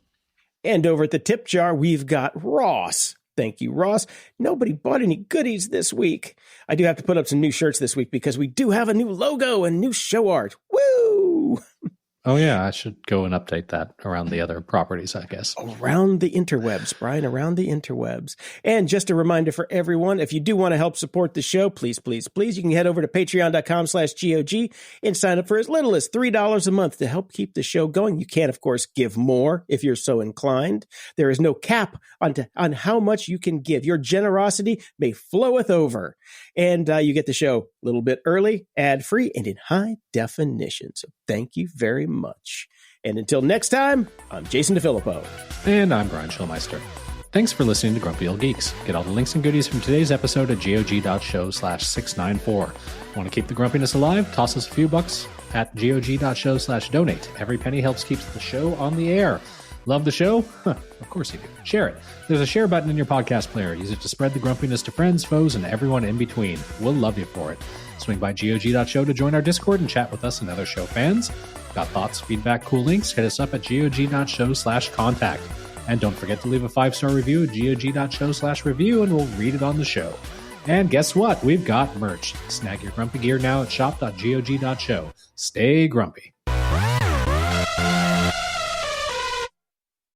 And over at the tip jar, we've got Ross. Thank you, Ross. Nobody bought any goodies this week. I do have to put up some new shirts this week because we do have a new logo and new show art. Woo! Oh, yeah, I should go and update that around the other properties, I guess. Around the interwebs, Brian, around the interwebs. And just a reminder for everyone, if you do want to help support the show, please, please, please, you can head over to patreon.com/GOG and sign up for as little as $3 a month to help keep the show going. You can, of course, give more if you're so inclined. There is no cap on how much you can give. Your generosity may floweth over. And you get the show a little bit early, ad-free, and in high definition. So thank you very much. And until next time, I'm Jason DeFilippo. And I'm Brian Schulmeister. Thanks for listening to Grumpy Old Geeks. Get all the links and goodies from today's episode at gog.show/694. Want to keep the grumpiness alive? Toss us a few bucks at gog.show/donate. Every penny helps keep the show on the air. Love the show? Huh, of course you do. Share it. There's a share button in your podcast player. Use it to spread the grumpiness to friends, foes, and everyone in between. We'll love you for it. Swing by gog.show to join our Discord and chat with us and other show fans. Got thoughts, feedback, cool links? Hit us up at gog.show/contact. And don't forget to leave a 5-star review at gog.show/review and we'll read it on the show. And guess what? We've got merch. Snag your grumpy gear now at shop.gog.show. Stay grumpy.